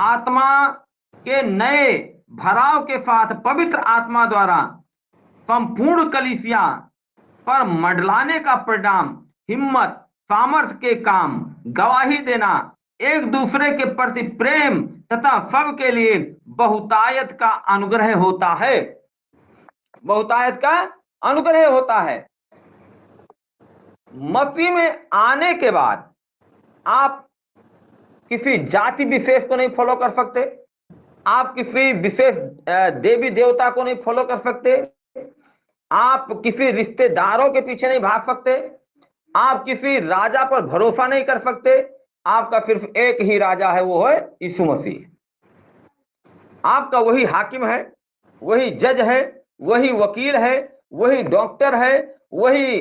आत्मा के नए भराव के साथ पवित्र आत्मा द्वारा संपूर्ण कलीसिया पर मंडलाने का परिणाम हिम्मत, सामर्थ्य के काम, गवाही देना, एक दूसरे के प्रति प्रेम तथा सबके लिए बहुतायत का अनुग्रह होता है। बहुतायत का अनुग्रह होता है। मसीह में आने के बाद आप किसी जाति विशेष को नहीं फॉलो कर सकते, आप किसी विशेष देवी देवता को नहीं फॉलो कर सकते, आप किसी रिश्तेदारों के पीछे नहीं भाग सकते, आप किसी राजा पर भरोसा नहीं कर सकते। आपका सिर्फ एक ही राजा है, वो है यीशु मसीह। आपका वही हाकिम है, वही जज है, वही वकील है, वही डॉक्टर है, वही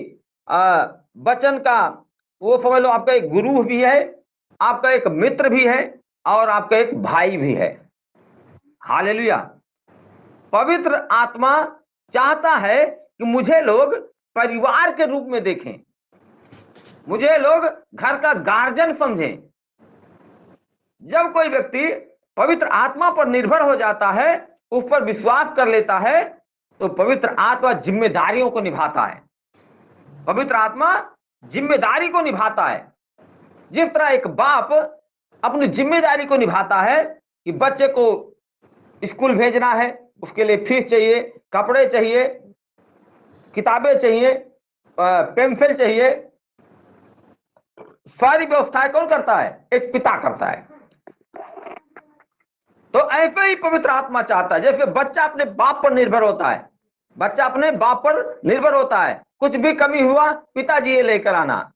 वचन का वो समझ लो आपका एक गुरु भी है, आपका एक मित्र भी है और आपका एक भाई भी है। हालेलुया। पवित्र आत्मा चाहता है कि मुझे लोग परिवार के रूप में देखें, मुझे लोग घर का गार्जियन समझें। जब कोई व्यक्ति पवित्र आत्मा पर निर्भर हो जाता है, उस पर विश्वास कर लेता है, तो पवित्र आत्मा जिम्मेदारियों को निभाता है। पवित्र आत्मा जिम्मेदारी को निभाता है। जिस तरह एक बाप अपनी जिम्मेदारी को निभाता है कि बच्चे को स्कूल भेजना है, उसके लिए फीस चाहिए, कपड़े चाहिए, किताबें चाहिए, पेंसिल चाहिए, सारी व्यवस्थाएं कौन करता है? एक पिता करता है। तो ऐसे ही पवित्र आत्मा चाहता है। जैसे बच्चा अपने बाप पर निर्भर होता है, बच्चा अपने बाप पर निर्भर होता है। कुछ भी कमी हुआ, पिताजी ये लेकर आना।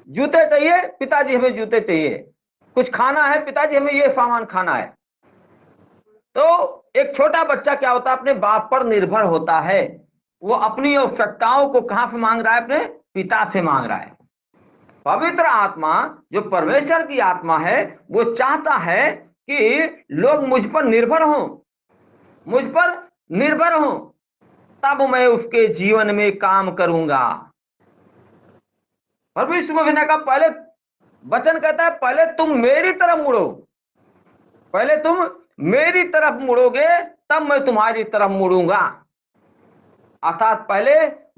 जूते चाहिए, पिताजी हमें जूते चाहिए। कुछ खाना है, पिताजी हमें ये सामान खाना है। तो एक छोटा बच्चा क्या होता है? अपने बाप पर निर्भर होता है। वो अपनी आवश्यकताओं को कहां से मांग रहा है? अपने पिता से मांग रहा है। पवित्र आत्मा जो परमेश्वर की आत्मा है, वो चाहता है कि लोग मुझ पर निर्भर हों, मुझ पर निर्भर हों, तब मैं उसके जीवन में काम करूंगा। प्रभु यीशु मसीह का पहले वचन कहता है, पहले तुम मेरी तरफ मुड़ो, पहले तुम मेरी तरफ मुड़ोगे तब मैं तुम्हारी तरफ मुड़ूंगा। अर्थात पहले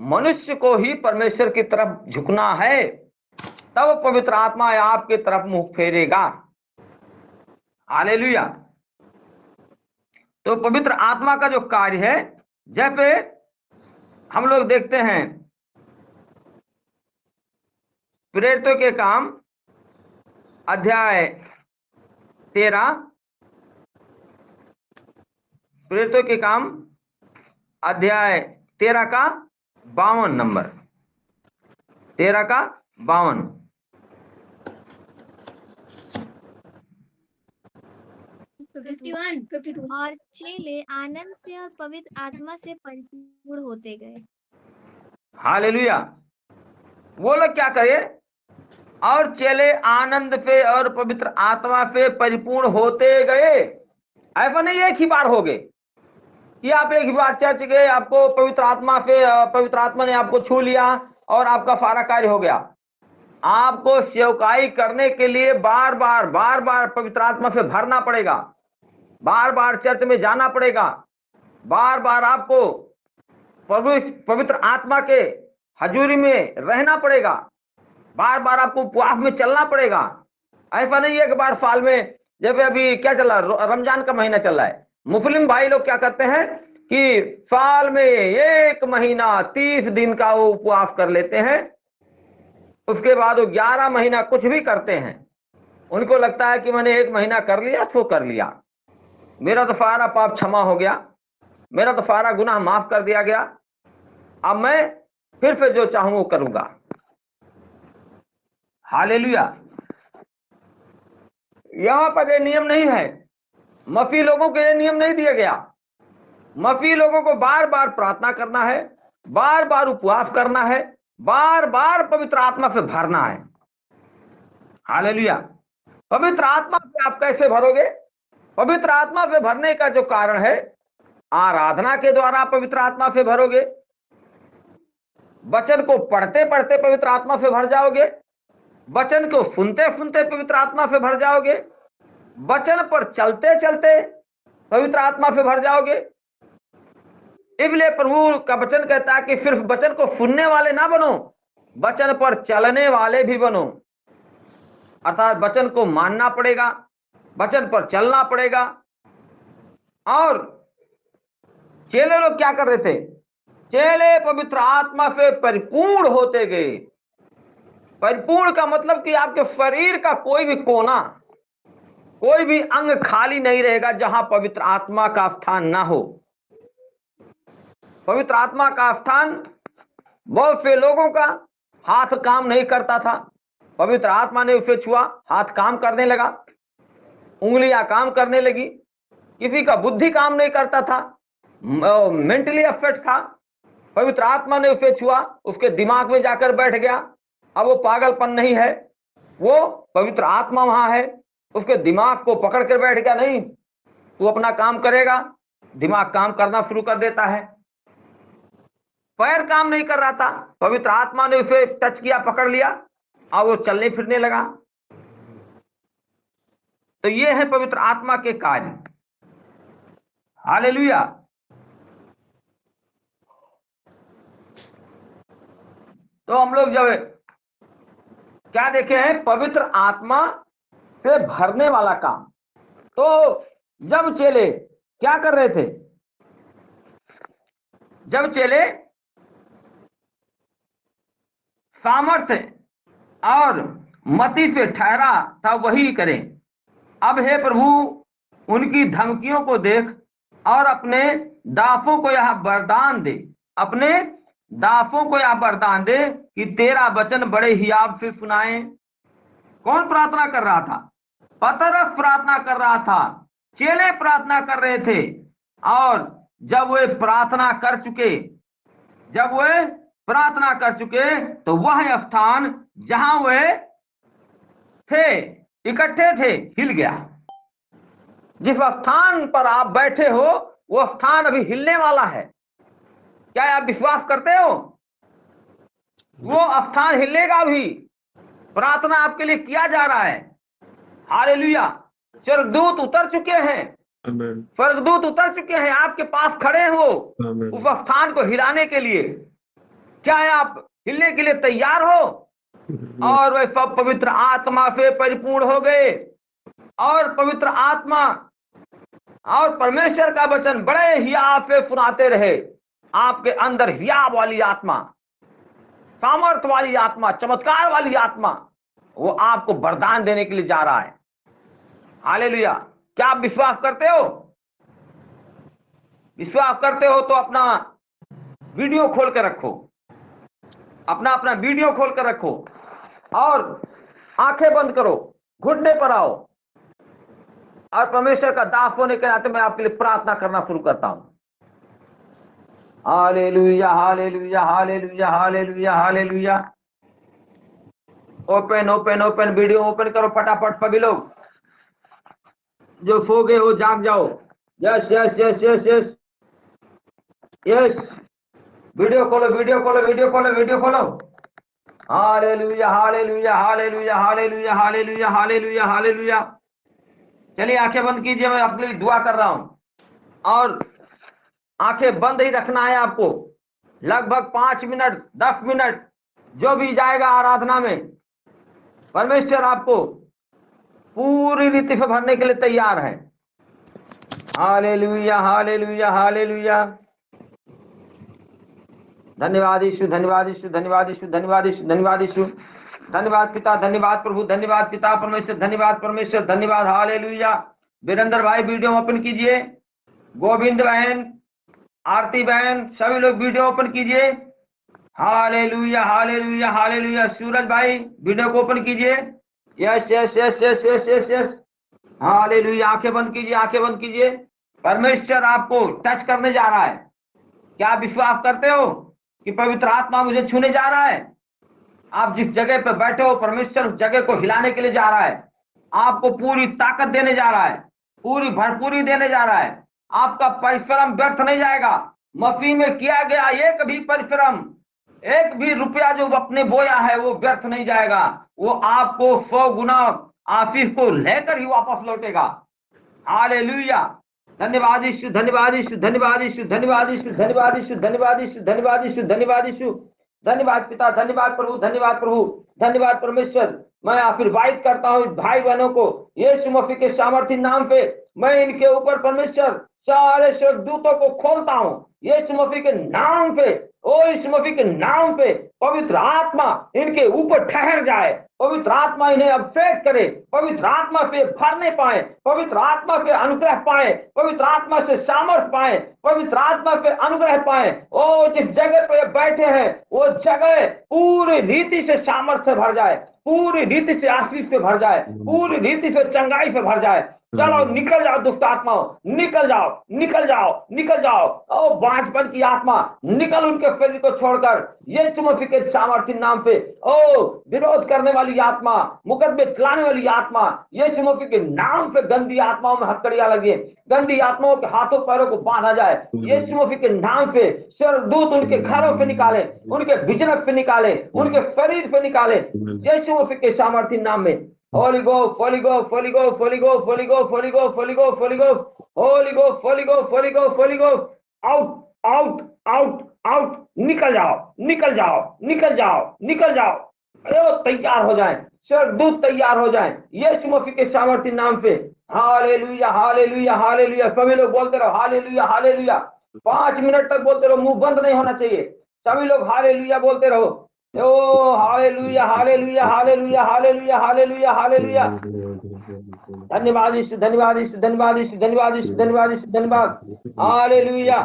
मनुष्य को ही परमेश्वर की तरफ झुकना है, तब पवित्र आत्मा आपके तरफ मुंह फेरेगा। हालेलुया। तो पवित्र आत्मा का जो कार्य है, जैसे हम लोग देखते हैं प्रेरितों के काम अध्याय 13, प्रेरितों के काम अध्याय 13 का 52 नंबर, 13 का 52। 51 और चेले आनंद से और पवित्र आत्मा से परिपूर्ण होते गए। हालेलुया। वो लोग क्या करे? और चेले आनंद से और पवित्र आत्मा से परिपूर्ण होते गए। ऐसा नहीं एक ही बार हो गए कि आप एक ही बार चर्च गए, आपको पवित्र आत्मा ने आपको छू लिया और आपका सारा कार्य हो गया। आपको सेवकाई करने के लिए बार बार पवित्र आत्मा से भरना पड़ेगा, बार बार चर्च में जाना पड़ेगा, बार बार आपको पवित्र आत्मा के हजूरी में रहना पड़ेगा, बार बार आपको उपवास में चलना पड़ेगा। ऐसा नहीं है कि बार साल में, जैसे अभी क्या चल रहा है, रमजान का महीना चल रहा है, मुस्लिम भाई लोग क्या करते हैं कि साल में 1 महीना 30 दिन का वो उपवास कर लेते हैं, उसके बाद वो 11 महीना कुछ भी करते हैं। उनको लगता है कि मैंने 1 महीना कर लिया तो कर लिया, मेरा तो सारा पाप क्षमा हो गया, मेरा तो सारा गुनाह माफ कर दिया गया, अब मैं फिर से जो चाहूं वो करूंगा। हालेलुया। यहां पर ये नियम नहीं है, मसीह लोगों को ये नियम नहीं दिया गया। मसीह लोगों को बार बार प्रार्थना करना है, बार बार उपवास करना है, बार बार पवित्र आत्मा से भरना है। हालेलुया। पवित्र आत्मा से आप कैसे भरोगे? पवित्र आत्मा से भरने का जो कारण है, आराधना के द्वारा पवित्र आत्मा से भरोगे, वचन को पढ़ते पढ़ते पवित्र आत्मा से भर जाओगे, वचन को सुनते सुनते पवित्र आत्मा से भर जाओगे, वचन पर चलते चलते पवित्र आत्मा से भर जाओगे। इसलिए प्रभु का वचन कहता है कि सिर्फ वचन को सुनने वाले ना बनो, वचन पर चलने वाले भी बनो। अर्थात वचन को मानना पड़ेगा, वचन पर चलना पड़ेगा। और चेले लोग क्या कर रहे थे? चेले पवित्र आत्मा से परिपूर्ण होते गए। परिपूर्ण का मतलब कि आपके शरीर का कोई भी कोना, कोई भी अंग खाली नहीं रहेगा जहां पवित्र आत्मा का स्थान ना हो। पवित्र आत्मा का स्थान, बहुत से लोगों का हाथ काम नहीं करता था, पवित्र आत्मा ने उसे छुआ, हाथ काम करने लगा, उंगलियां काम करने लगी। किसी का बुद्धि काम नहीं करता था, मेंटली अपसेट था, पवित्र आत्मा ने उसे छुआ, उसके दिमाग में जाकर बैठ गया। अब वो पागलपन नहीं है, वो पवित्र आत्मा वहां है, उसके दिमाग को पकड़ कर बैठ गया। नहीं, तू अपना काम करेगा, दिमाग काम करना शुरू कर देता है। पैर काम नहीं कर रहा था, पवित्र आत्मा ने उसे टच किया, पकड़ लिया, और वो चलने फिरने लगा। तो ये है पवित्र आत्मा के कार्य। हालेलुया। तो हम लोग जब क्या देखे हैं? पवित्र आत्मा से भरने वाला काम। तो जब चेले क्या कर रहे थे? जब चेले सामर्थ्य और मति से ठहरा था वही करें। अब हे प्रभु, उनकी धमकियों को देख और अपने दासों को यह वरदान दे, अपने दासों को यह वरदान दे कि तेरा वचन बड़े हियाव से सुनाए। कौन प्रार्थना कर रहा था? पतरस प्रार्थना कर रहा था, चेले प्रार्थना कर रहे थे। और जब वे प्रार्थना कर चुके तो वह स्थान जहां वे थे, इकट्ठे थे, हिल गया। जिस स्थान पर आप बैठे हो वो स्थान अभी हिलने वाला है। क्या आप विश्वास करते हो? वो स्थान हिलेगा अभी। प्रार्थना आपके लिए किया जा रहा है। हालेलुया। स्वर्गदूत उतर चुके हैं, स्वर्गदूत उतर चुके हैं, आपके पास खड़े हो उस स्थान को हिलाने के लिए। क्या है, आप हिलने के लिए तैयार हो? और वे सब पवित्र आत्मा से परिपूर्ण हो गए, और पवित्र आत्मा और परमेश्वर का वचन बड़े हियाव से सुनाते रहे। आपके अंदर हियाव वाली आत्मा, सामर्थ वाली आत्मा, चमत्कार वाली आत्मा, वो आपको वरदान देने के लिए जा रहा है। हालेलुया। क्या आप विश्वास करते हो? विश्वास करते हो तो अपना वीडियो खोल कर रखो, अपना वीडियो खोल कर रखो और आंखें बंद करो, घुटने पर आओ और परमेश्वर का दास होने के नाते मैं आपके लिए प्रार्थना करना शुरू करता हूं। Hallelujah, hallelujah, hallelujah, hallelujah, hallelujah. Open open open, video open करो फटाफट सभी लोग। जो सो गए हो जाग जाओ। Yes yes yes yes yes yes, video खोलो, वीडियो खोलो, वीडियो खोलो, वीडियो खोलो। Hallelujah, hallelujah, hallelujah, hallelujah, hallelujah, hallelujah, hallelujah. चलिए आंखें बंद कीजिए, मैं अपने लिए दुआ कर रहा हूं। और आंखें बंद ही रखना है आपको, लगभग 5 मिनट 10 मिनट जो भी जाएगा आराधना में, परमेश्वर आपको पूरी रीति से भरने के लिए तैयार है। Hallelujah, hallelujah, hallelujah. धन्यवाद यीशु, धन्यवाद यीशु, धन्यवाद यीशु, धन्यवाद यीशु, धन्यवाद यीशु। धन्यवाद पिता, धन्यवाद प्रभु, धन्यवाद पिता परमेश्वर, धन्यवाद परमेश्वर, धन्यवाद। हालेलुया। वीरेंद्र भाई वीडियो ओपन कीजिए। गोविंद बहन, आरती बहन, सभी लोग वीडियो ओपन कीजिए। Hallelujah, hallelujah, hallelujah. सूरज भाई वीडियो को ओपन कीजिए। Yes yes yes yes yes yes yes. Hallelujah. आंखें बंद कीजिए, आंखें बंद कीजिए। परमेश्वर आपको टच करने जा रहा है। क्या आप विश्वास करते हो कि पवित्र आत्मा मुझे छूने जा रहा है? आप जिस जगह पर बैठे हो, परमेश्वर उस जगह को हिलाने के लिए जा रहा है। आपको पूरी ताकत देने जा रहा है, पूरी भरपूरी देने जा रहा है। आपका परिश्रम व्यर्थ नहीं जाएगा। मसीह में किया गया एक भी परिश्रम, एक भी रुपया जो अपने बोया है वो व्यर्थ नहीं जाएगा। वो आपको 100 गुना आशीष को लेकर ही वापस लौटेगा। हालेलुया। धन्यवाद यीशु, धन्यवाद यीशु, धन्यवाद यीशु, धन्यवाद यीशु, धन्यवाद यीशु, धन्यवाद यीशु, धन्यवाद यीशु, धन्यवाद यीशु। धन्यवाद पिता, धन्यवाद प्रभु, धन्यवाद प्रभु, धन्यवाद परमेश्वर। मैं आशीर्वाद करता हूँ भाई बहनों को यीशु मसीह के सामर्थ्य नाम पे। मैं इनके ऊपर परमेश्वर सारे स्वर्गदूतों को खोलता हूँ यीशु मसीह के नाम पे। ओ यीशु मसीह के नाम पे पवित्र आत्मा इनके ऊपर ठहर जाए। पवित्र आत्मा इन्हें अभिषेक करे, पवित्र आत्मा से भरने पाए, पवित्र आत्मा से अनुग्रह पाए, पवित्र आत्मा से सामर्थ पाए, पवित्र आत्मा से अनुग्रह पाए। ओ जिस जगह पे बैठे हैं वो जगह पूरी रीति से सामर्थ से भर जाए, पूरी रीति से आशीष से भर जाए, पूरी रीति से चंगाई से भर जाए। चलो निकल जाओ दुष्ट आत्माओं, निकल जाओ, निकल जाओ, निकल जाओ। ओ बांझपन की आत्मा निकल उनके शरीर को छोड़कर यीशु मसीह के सामर्थ्य नाम पे। ओ विरोध करने वाली आत्मा, मुकदमे चलाने वाली आत्मा, यीशु मसीह के नाम पे गंदी आत्माओं में हथकड़ियां लगी, गंदी आत्माओं के हाथों पैरों को बांधा जाए यीशु मसीह के नाम पे। स्वर्गदूत उनके घरों से निकाले, उनके बिजनेस से निकाले, उनके शरीर से निकाले यीशु मसीह के सामर्थ्य नाम में। Holy Ghost, Holy Ghost, Holy Ghost, Holy Ghost, Holy Ghost, Holy Ghost, Holy Ghost, Holy Ghost, Holy Ghost, Holy Ghost, Holy Ghost, Holy Ghost, out, out, out, out, निकल जाओ, निकल जाओ, निकल जाओ, निकल जाओ। अरे तैयार हो जाए, स्वर्गदूत तैयार हो जाए यीशु मसीह के सामर्थ्य नाम पे। Hallelujah, hallelujah, hallelujah. सभी लोग बोलते रहो हालेलुया, हालेलुया। 5 मिनट तक बोलते रहो, मुंह बंद नहीं होना चाहिए। सभी लोग हालेलुया बोलते रहो। Oh hallelujah, hallelujah, hallelujah, hallelujah, hallelujah, hallelujah. धन्यवाद यीशु, धन्यवाद यीशु, धन्यवाद यीशु, धन्यवाद यीशु, धन्यवाद यीशु, धन्यवाद। हालेलुया,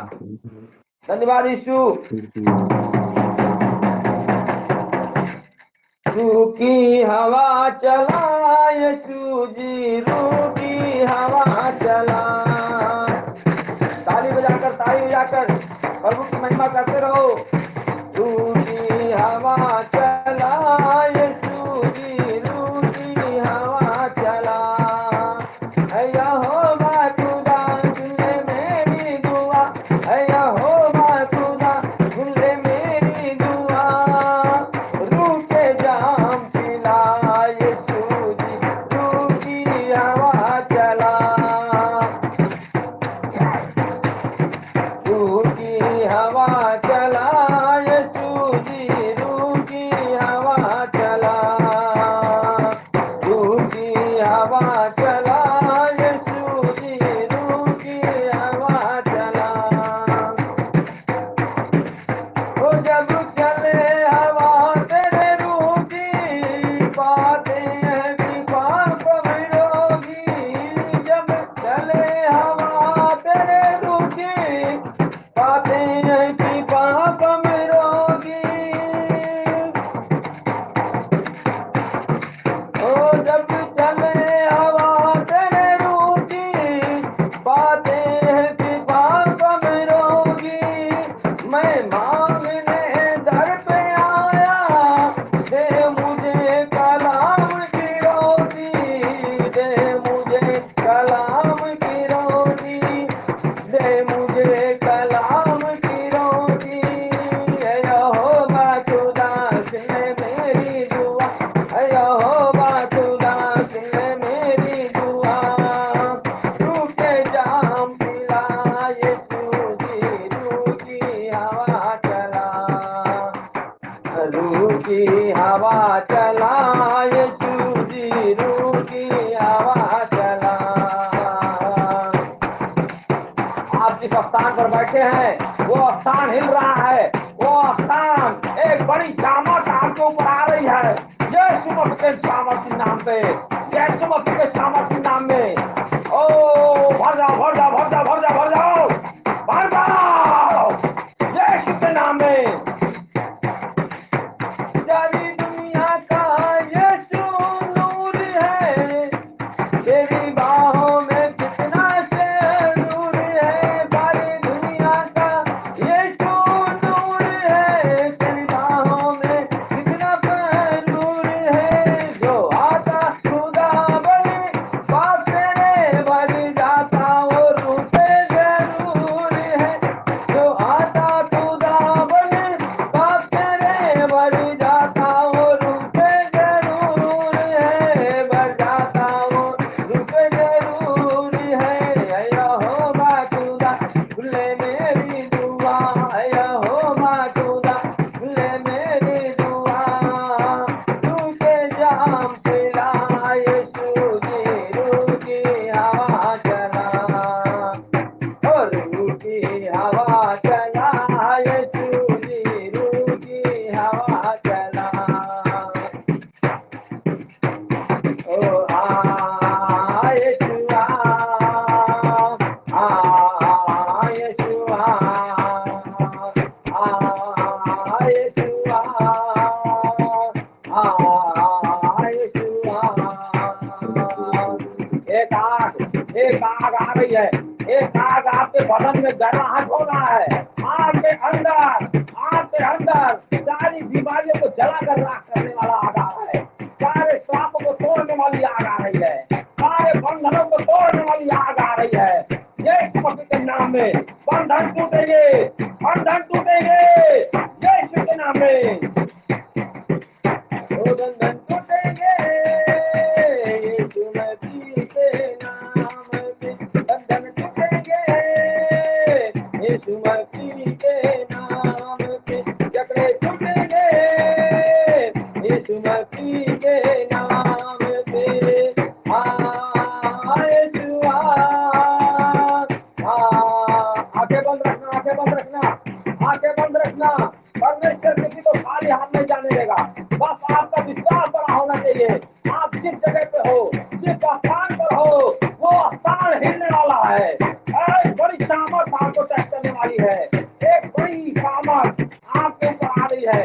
धन्यवाद यीशु। रूकी हवा चला यीशु जी, रूकी हवा चला। ताली बजाकर प्रभु की महिमा करते रहो। रूकी हवा चला यीशु जी, रूकी हवा चला। यहोवा खुदा सुन ले मेरी दुआ, यहोवा खुदा सुन ले मेरी दुआ। रूके जाम पिला यीशु जी, रूकी हवा चला, रूकी हवा आप जिस स्थान पर बैठे हैं वो स्थान हिल रहा है, वो स्थान एक बड़ी सामर्थ आपके ऊपर आ रही है। यीशु मसीह के सामर्थ्य नाम पे, यीशु मसीह के सामर्थ्य नाम में ओ भर जाओ भर जाओ भर जाओ भर जाओ भर जाओ भर जाओ यीशु के नाम में। सारी दुनिया का यीशु नूर है, तेरी बाहों में कितना नूर है। सारी दुनिया का यीशु नूर है, तेरी बाहों में कितना नूर है। जो आता खुदा बने बाप तेरे भर जाता वो रूठे जरूर है। जो आता खुदा बने बाप तेरे भर जाता वो रूठे जरूर है, भर जाता वो रूठे जरूर है। यहोवा खुदा खुले मेरी दुआ, यहोवा खुदा खुले मेरी दुआ। रूठे जाम पिला यीशु की रूह की हवा चला, और रूह की हवा चला यीशु की रूह की हवा चला। ओ आ यीशु आ यीशु यीशु एक आग आ रही है, एक आग आपके बदन में गर्माहट हो रहा है। आपके अंदर सारी बीमारियों को जला कर राख करने वाला आग आ रहा है। सारे श्रापों को तोड़ने वाली आग आ रही है, सारे बंधनों को तोड़ने वाली आग आ रही है। यीशु मसीह के नाम में बंधन टूटेंगे, बंधन टूटेंगे यीशु के नाम में। ओ बंधन टूटेंगे यीशु मसीह के नाम में, बंधन टूटेंगे यीशु मसीह के नाम पे, जकड़े टूटेंगे यीशु मसीह के नाम पे। यीशु आंखें बंद रखना, आंखें बंद रखना, आंखें बंद रखना। परमेश्वर किसी को खाली हाथ नहीं जाने देगा। बस आपका विश्वास बड़ा होना चाहिए। आप जिस जगह पे हो, जिस स्थान पर हो, वो स्थान हिलने वाला है। एक बड़ी सामर्थ आपको टच करने वाली है, एक बड़ी सामर्थ आपके ऊपर आ रही है।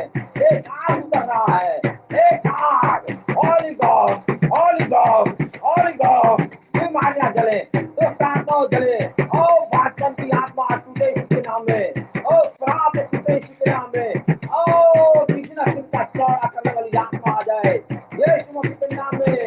एक आग उतर रहा है, एक आग। Holi God, Holi God, Holi God. बीमारियां जले, दुष्ट आत्माओं जले, ओ बादशाह की आत्मा टूटे इसके नाम में, ओ श्राप टूटे इसके नाम में, ओ कितना चिंता चौड़ा करने वाली आत्मा आ जाए यीशु मसीह के नाम में।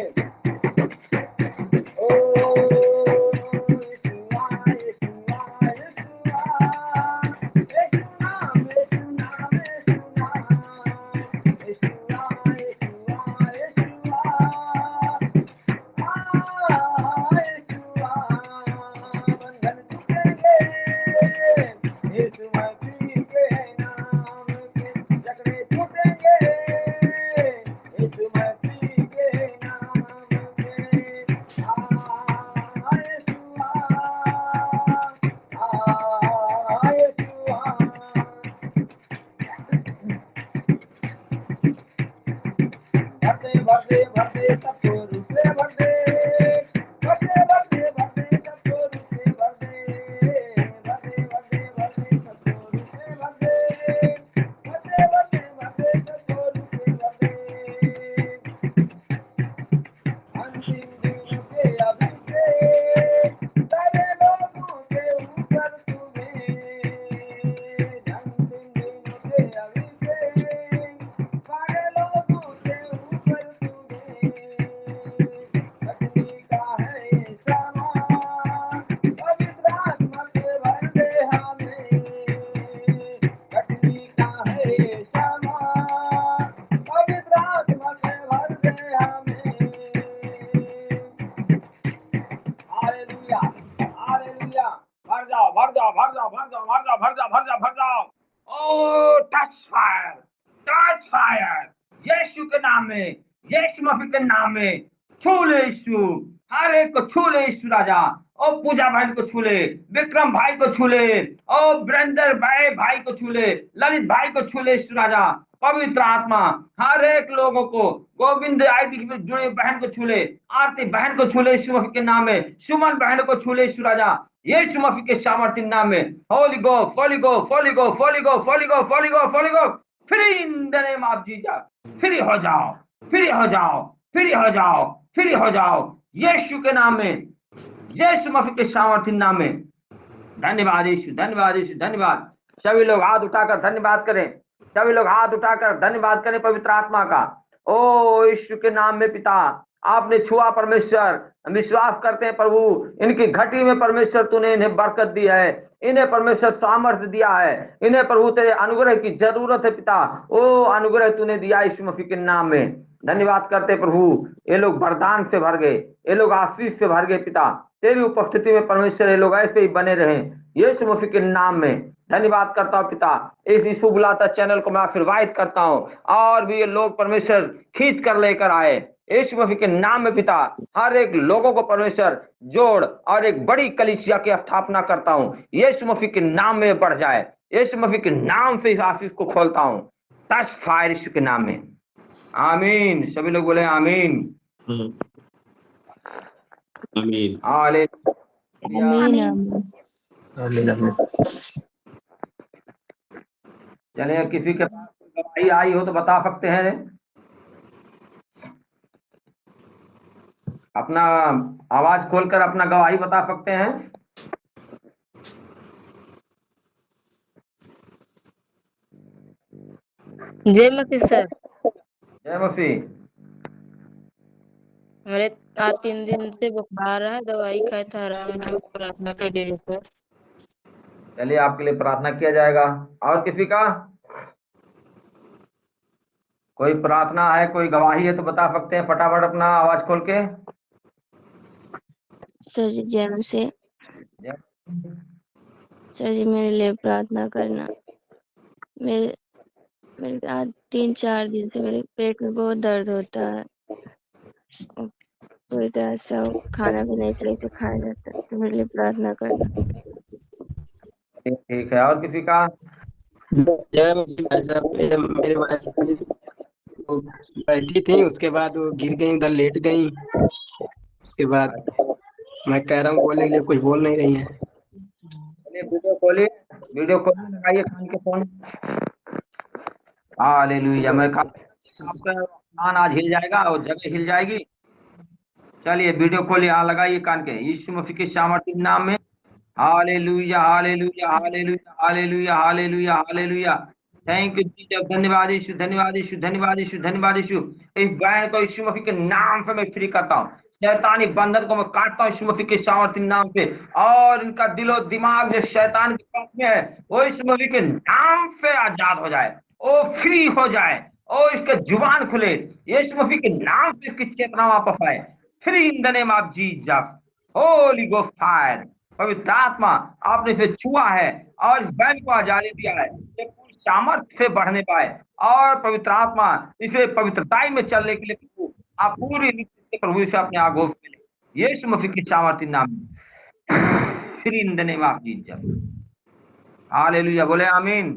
यीशु के नाम में, यीशु मसीह के नाम में छू ले यीशु, हर एक को छू ले यीशु राजा। और पूजा बहन को छू ले, विक्रम भाई को छू ले, और वीरेंद्र भाई को छू ले, ललित भाई को छू ले यीशु राजा। पवित्र आत्मा हर एक लोगों को, गोविंद आईडी में जुड़े बहन को छू ले, आरती बहन को छू ले यीशु मसीह के नाम में, सुमन बहन को छू ले यीशु राजा, यीशु मसीह के सामर्थ्य नाम में। Holy go, holy go, holy go, holy go, holy go, holy go, holy go, free in the name of Jesus. Free हो जाओ, फ्री हो जाओ, फ्री हो जाओ, फ्री हो जाओ यीशु के नाम में, यीशु मसीह के सामर्थ्य नाम में। धन्यवाद यीशु, धन्यवाद यीशु, धन्यवाद। सभी लोग हाथ उठाकर धन्यवाद करें, सभी लोग हाथ उठाकर धन्यवाद करें पवित्र आत्मा का। ओ यीशु के नाम में पिता, आपने छुआ परमेश्वर, विश्वास करते हैं प्रभु, इनकी घटी में परमेश्वर तूने इन्हें बरकत दी है, इन्हें परमेश्वर सामर्थ्य दिया है, इन्हें प्रभु तेरे अनुग्रह की जरूरत है पिता। ओ अनुग्रह तूने दिया यीशु मसीह के नाम में। धन्यवाद करते प्रभु, ये लोग वरदान से भर गए, ये लोग आशीष से भर गए पिता। तेरी उपस्थिति में परमेश्वर ये लोग ऐसे ही बने रहे यीशु मसीह के नाम में। धन्यवाद करता हूँ पिता, इस यीशु बुलाता चैनल को मैं आशीर्वाद करता हूँ, और भी ये लोग परमेश्वर खींच कर लेकर आए यीशु मसीह के नाम में पिता। हर एक लोगों को परमेश्वर जोड़ और एक बड़ी कलीसिया की स्थापना करता हूँ, यीशु मसीह के नाम में बढ़ जाए, यीशु मसीह के नाम से इस आशीष को खोलता हूँ। टच फायर यीशु के नाम में, आमीन। सभी लोग बोले आमीन, आमीन, आमीन। चलिए, किसी के पास गवाही आई हो तो बता सकते हैं, अपना आवाज खोलकर अपना गवाही बता सकते हैं। जय मसीह सर। जय मसीह। मेरे 3 दिन से बुखार है, दवाई खाया था, आराम है, प्रार्थना कर दीजिए सर। चलिए, आपके लिए प्रार्थना किया जाएगा। और किसी का कोई प्रार्थना है, कोई गवाही है तो बता सकते हैं, फटाफट अपना आवाज खोल के। सर जी जय मसीह। सर जी मेरे लिए प्रार्थना करना। मेरे आज 3-4 दिन से मेरे पेट में बहुत दर्द होता है, पूरी तरह से खाना भी नहीं सही से खाया जाता, तो मेरे लिए प्रार्थना करना। ठीक है। और किसी का? जय मसीह भाई साहब, मेरे वाइफ बैठी थी, उसके बाद वो गिर गई, उधर लेट गई। उसके बाद मैं कह रहा हूँ बोलने के लिए, कुछ बोल नहीं रही है। वीडियो खोलिए, लगाइए कान के फोन। हालेलुया। मैं आपका कान आज हिल जाएगा और जगह हिल जाएगी। चलिए वीडियो खोलिए, लगाइए कान के, यीशु मसीह के सामर्थ्य नाम में। Hallelujah, hallelujah, hallelujah, hallelujah, hallelujah, hallelujah. Thank you Jesus. धन्यवाद यीशु, धन्यवाद यीशु, धन्यवाद यीशु, धन्यवाद यीशु। इस बहन को यीशु मसीह के नाम से मैं फ्री करता हूँ, शैतानी बंधन को मैं काटता हूँ यीशु मसीह के सामर्थ्य नाम से। और इनका दिलो दिमाग जो शैतान के पास में है, वो यीशु मसीह के नाम से आजाद हो जाए, वो फ्री हो जाए, और इसके जुबान खुले, यीशु मसीह के नाम से इसकी चेतना वापस आए। Free in the name of Jesus. Holi ghost fire. पवित्र आत्मा, आपने इसे छुआ है और इस बहन को आजादी दिया है, ये पूरी सामर्थ्य से बढ़ने पाए। और पवित्र आत्मा इसे पवित्रताई में चलने के लिए प्रभु आप पूरी रीति से प्रभु इसे अपने आगोश में ले, यीशु मसीह की सामर्थ्य नाम में। Free in the name of Jesus. Hallelujah. बोले आमीन।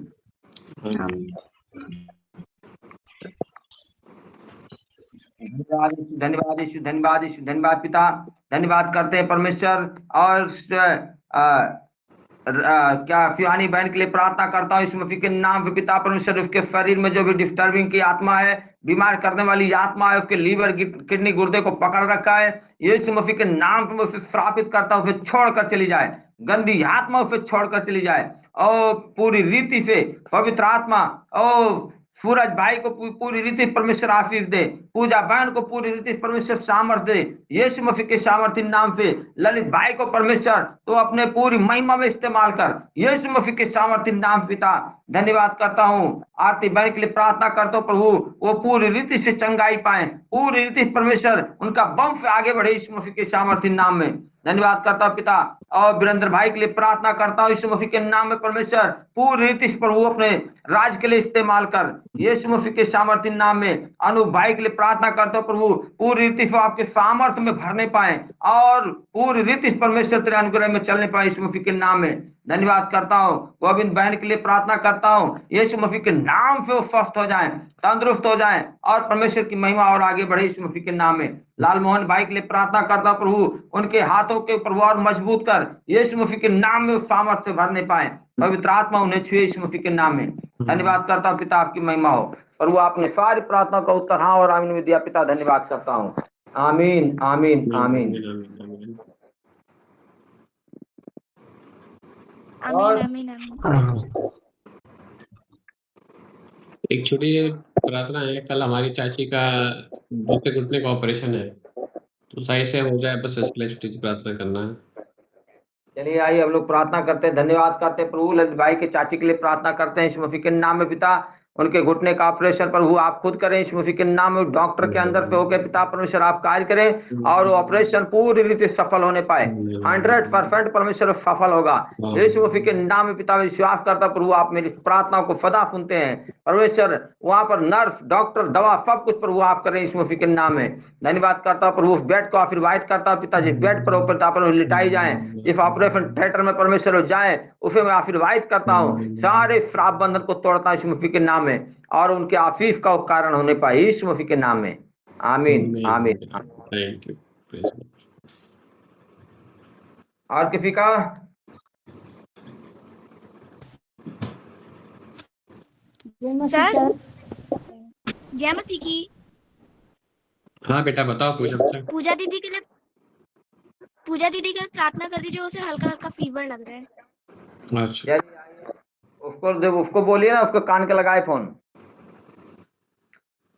धन्यवाद यीशु, धन्यवाद यीशु, धन्यवाद यीशु, धन्यवाद पिता। धन्यवाद करते हैं परमेश्वर। और क्या फियानी बहन के लिए प्रार्थना करता हूँ यीशु मसीह के नाम पे पिता परमेश्वर। उसके शरीर में जो भी डिस्टर्बिंग की आत्मा है, बीमार करने वाली आत्मा है, उसके लीवर किडनी गुर्दे को पकड़ रखा है, यीशु मसीह के नाम से मैं उसे श्रापित करता हूँ, उसे छोड़कर चली जाए, गंदी आत्मा उसे छोड़कर चली जाए। और पूरी रीति से पवित्र आत्मा, ओ सूरज भाई को पूरी रीति परमेश्वर आशीष दे, पूजा बहन को पूरी रीति परमेश्वर सामर्थ्य दे, यीशु मसीह के सामर्थ्य नाम से। ललित भाई को परमेश्वर तो अपने पूरी महिमा में इस्तेमाल कर, यीशु मसीह के सामर्थ्य नाम पिता। धन्यवाद करता हूँ। आरती बहन के लिए प्रार्थना करता हूँ प्रभु, वो पूरी रीति से चंगाई पाए, पूरी रीति परमेश्वर उनका वंश आगे बढ़े, यीशु मसीह के सामर्थ्य नाम में। धन्यवाद करता हूँ पिता। और वीरेंद्र भाई के लिए प्रार्थना करता हूँ यीशु मसीह के नाम में परमेश्वर पूरी रीति से प्रभु अपने राज के लिए इस्तेमाल कर, यीशु मसीह के सामर्थ्य नाम में। अनु भाई के लिए प्रार्थना करता हूँ प्रभु पूरी रीति से आपके सामर्थ्य में भरने पाए और पूरी रीति से परमेश्वर तेरे अनुग्रह में चलने पाए यीशु मसीह के नाम में। धन्यवाद करता हूँ। गोविंद बहन के लिए प्रार्थना करता हूँ यीशु मसीह के नाम से वो स्वस्थ हो जाएं, तंदुरुस्त हो जाएं और परमेश्वर की महिमा और आगे बढ़े यीशु मसीह के नाम में। लाल मोहन भाई के लिए प्रार्थना करता हूँ प्रभु उनके हाथों के प्रभु और मजबूत कर यीशु मसीह के नाम में सामर्थ्य से भरने पाए, पवित्र आत्मा उन्हें छुए यीशु मसीह के नाम में। धन्यवाद करता हूँ पिता आपकी महिमा हो। प्रभु आपने सारी प्रार्थना का उत्तर हाँ और आमीन में दिया पिता, धन्यवाद करता हूँ। आमीन आमीन आमीन। और आमीन आमीन आमीन। एक छोटी प्रार्थना है। कल हमारी चाची का दूसरे घुटने का ऑपरेशन है, तो सही से हो जाए, बस इसके लिए छोटी सी प्रार्थना करना है। चलिए आइए हम लोग प्रार्थना करते हैं। धन्यवाद करते हैं प्रभु ललित भाई के चाची के लिए प्रार्थना करते हैं यीशु मसीह के नाम में पिता। उनके घुटने का ऑपरेशन प्रभु आप खुद करें यीशु मसीह के नाम में, डॉक्टर के अंदर से होकर पिता परमेश्वर आप कार्य करें और वो ऑपरेशन पूरी रीति से सफल होने पाए। 100% परमेश्वर सफल होगा यीशु मसीह के नाम में पिता। विश्वास करता प्रभु आप मेरी प्रार्थनाओं को सदा सुनते हैं परमेश्वर। वहां पर नर्स डॉक्टर दवा सब कुछ प्रभु आप करें यीशु मसीह के नाम में। धन्यवाद करता हूँ प्रभु उस बेड को आशीर्वाद करता हूँ पिताजी, बेड पर ऊपर पर लिटाई जाए, इस ऑपरेशन थिएटर में परमेश्वर हो जाए उसे मैं आशीर्वाद करता हूँ। सारे श्राप बंधन को तोड़ता हूँ यीशु मसीह के नाम में और उनके आफीफ का कारण होने पाए यीशु मसीह के नाम में। आमीन आमीन। Thank you. और किसी का? सर जय मसीह की। हाँ बेटा बताओ। पूजा दीदी के लिए प्रार्थना कर दीजिए, उसे हल्का हल्का फीवर लग रहा है। अच्छा उसको बोलिए ना, उसको कान के लगाए फोन।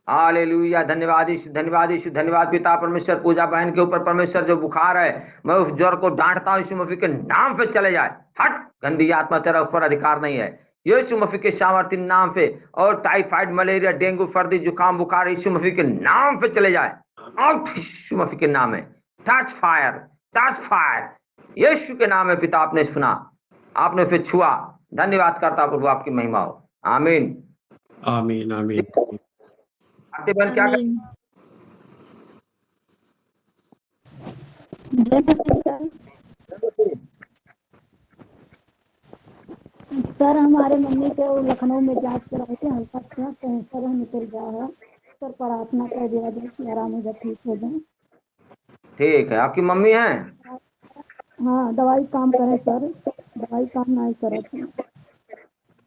हालेलुया। धन्यवाद यीशु, धन्यवाद यीशु, धन्यवाद पिता परमेश्वर। पूजा बहन के ऊपर परमेश्वर जो बुखार है मैं उस ज्वर को डांटता हूँ यीशु मसीह के नाम पे चले जाए। हट गंदी आत्मा, तेरा ऊपर अधिकार नहीं है यीशु मसीह के सामर्थ्य नाम से। और टाइफाइड मलेरिया डेंगू सर्दी जुकाम बुखार यीशु मसीह के नाम पे चले जाए आउट यीशु मसीह के नाम में। टच फायर यीशु के नाम में पिता। आपने सुना, आपने उसे छुआ। धन्यवाद करता प्रभु आपकी महिमा हो। आमीन आमीन आमीन। बहन क्या सर हमारे मम्मी को लखनऊ में जांच कराए थे, हल्का सा कैंसर निकल गया है सर, प्रार्थना कर दिया जाए कि आराम हो जाए, ठीक हो जाए। ठीक है, आपकी मम्मी है? हाँ दवाई काम करे सर, दवाई काम नहीं करे थे।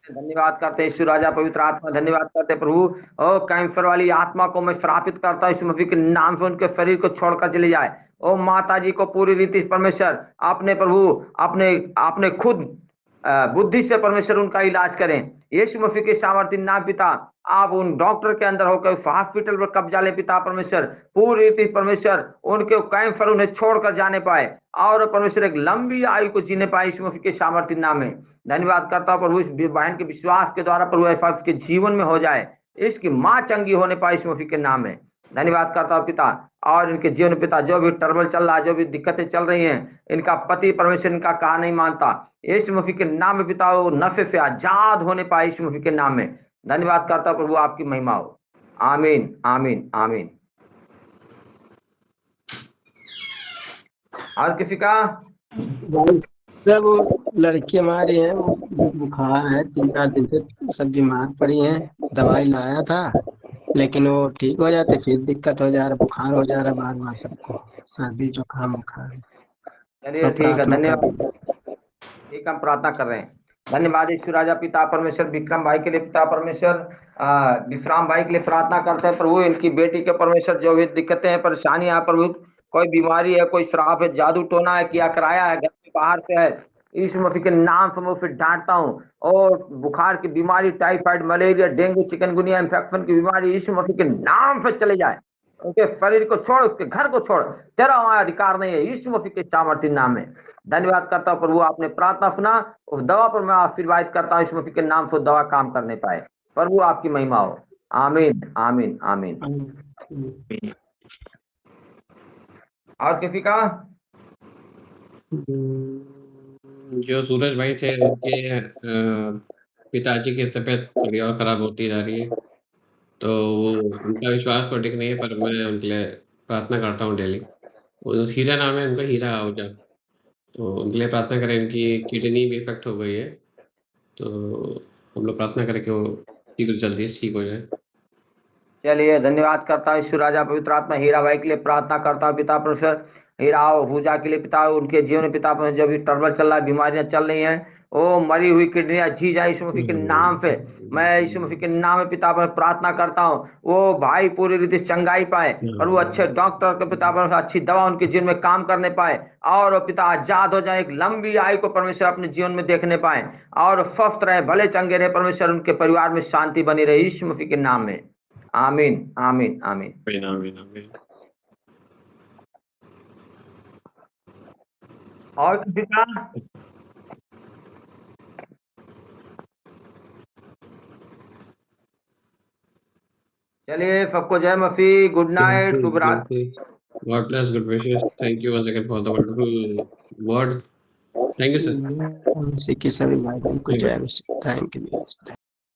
धन्यवाद करते हैं यीशु राजा पवित्र आत्मा, धन्यवाद करते हैं प्रभु। ओ कैंसर वाली आत्मा को मैं श्रापित करता हूँ यीशु मसीह के नाम से, उनके शरीर को छोड़कर चले जाए। ओ माता जी को पूरी रीति परमेश्वर आपने प्रभु आपने खुद बुद्धि से परमेश्वर उनका इलाज करें यीशु मसीह के सामर्थ्य नाम पिता। आप उन डॉक्टर के अंदर होकर उस हॉस्पिटल पर कब्जा ले पिता परमेश्वर। पूरी रीति परमेश्वर उनके कैंसर उन्हें छोड़कर जाने पाए और परमेश्वर एक लंबी आयु को जीने पाए यीशु मसीह के सामर्थ्य नाम में। धन्यवाद करता हूँ प्रभु इस बहन के विश्वास के द्वारा प्रभु ऐसा इसके जीवन में हो जाए, इसकी माँ चंगी होने पाए यीशु मसीह के नाम में। धन्यवाद करता हूँ पिता। और इनके जीवन पिता जो भी टर्बल चल रहा है, जो भी दिक्कतें चल रही हैं, इनका पति परमेश्वर इनका कहा नहीं मानता यीशु मसीह के नाम में पिता वो नशे से आजाद होने पाए यीशु मसीह के नाम में। धन्यवाद करता हूँ प्रभु आपकी महिमा हो। आमीन आमीन आमीन। और किसी का? सब लड़की हमारी है, बुखार है 3-4 दिन से, सब बीमार पड़ी हैं। दवाई लाया था लेकिन वो ठीक हो जाते फिर दिक्कत हो जा रहा, बुखार हो जा रहा बार बार सबको, सर्दी जुकाम बुखार। चलिए ठीक है, धन्यवाद। ठीक हम प्रार्थना कर रहे हैं। धन्यवाद यीशु राजा पिता परमेश्वर। विक्रम भाई के लिए पिता परमेश्वर, विश्राम भाई के लिए प्रार्थना करते हैं प्रभु। इनकी बेटी के परमेश्वर जो भी दिक्कतें हैं परेशानियां प्रभु, कोई बीमारी है, कोई श्राप है, जादू टोना है, किया कराया है, घर के बाहर से है, यीशु मसीह के नाम से मैं उसे डांटता हूँ। और बुखार की बीमारी, typhoid malaria dengue chikungunya infection की बीमारी यीशु मसीह के नाम से चले जाए। उनके शरीर को छोड़, उसके घर को छोड़, तेरा वहां अधिकार नहीं है यीशु मसीह के सामर्थ्य नाम में। धन्यवाद करता हूँ प्रभु आपने प्रार्थना सुना। उस दवा पर मैं आशीर्वाद करता हूँ यीशु मसीह के नाम से दवा काम करने पाए। प्रभु आपकी महिमा हो। आमीन आमीन आमीन। और किसी का? जो सूरज भाई थे उनके पिताजी की तबीयत थोड़ी और खराब होती जा रही है, तो वो उनका विश्वास तो ठीक नहीं है, पर मैं उनके लिए प्रार्थना करता हूँ डेली। हीरा नाम है उनका, हीरा आहूजा। तो उनके लिए प्रार्थना करें, उनकी किडनी भी इफ़ेक्ट हो गई है, तो हम लोग प्रार्थना करें कि वो शीघ्र जल्दी ठीक हो जाए। चलिए, धन्यवाद करता हूँ ईश्वर राजा पवित्र आत्मा हीरा भाई के लिए प्रार्थना करता हूँ पिता परमेश्वर। हीरा आहूजा के लिए पिता, उनके जीवन में पिता परमेश्वर जो भी ट्रबल चल रहा है, बीमारियां चल रही हैं, ओ मरी हुई किडनियां जी जाए यीशु मसीह के नाम पे। मैं यीशु मसीह के नाम में पिता पर प्रार्थना करता हूँ, वो भाई पूरी रीति चंगाई पाए और वो अच्छे डॉक्टर के पिता पर अच्छी दवा उनके जीवन में काम करने पाए, और वो पिता आजाद हो जाए, एक लंबी आयु को परमेश्वर अपने जीवन में देखने पाए, और स्वस्थ रहे, भले चंगे रहे परमेश्वर, उनके परिवार में शांति बनी रहे यीशु मसीह के नाम में। आमीन आमीन आमीन। आमीन, आमीन, आमीन। और किसी का? चलिए, सबको जय मसीह, गुड नाइट, शुभ रात्रि। God bless, good wishes. Thank you once again for the wonderful word. Thank you, sir. उसी के सभी भाई बहन को जय मसीह। Thank you.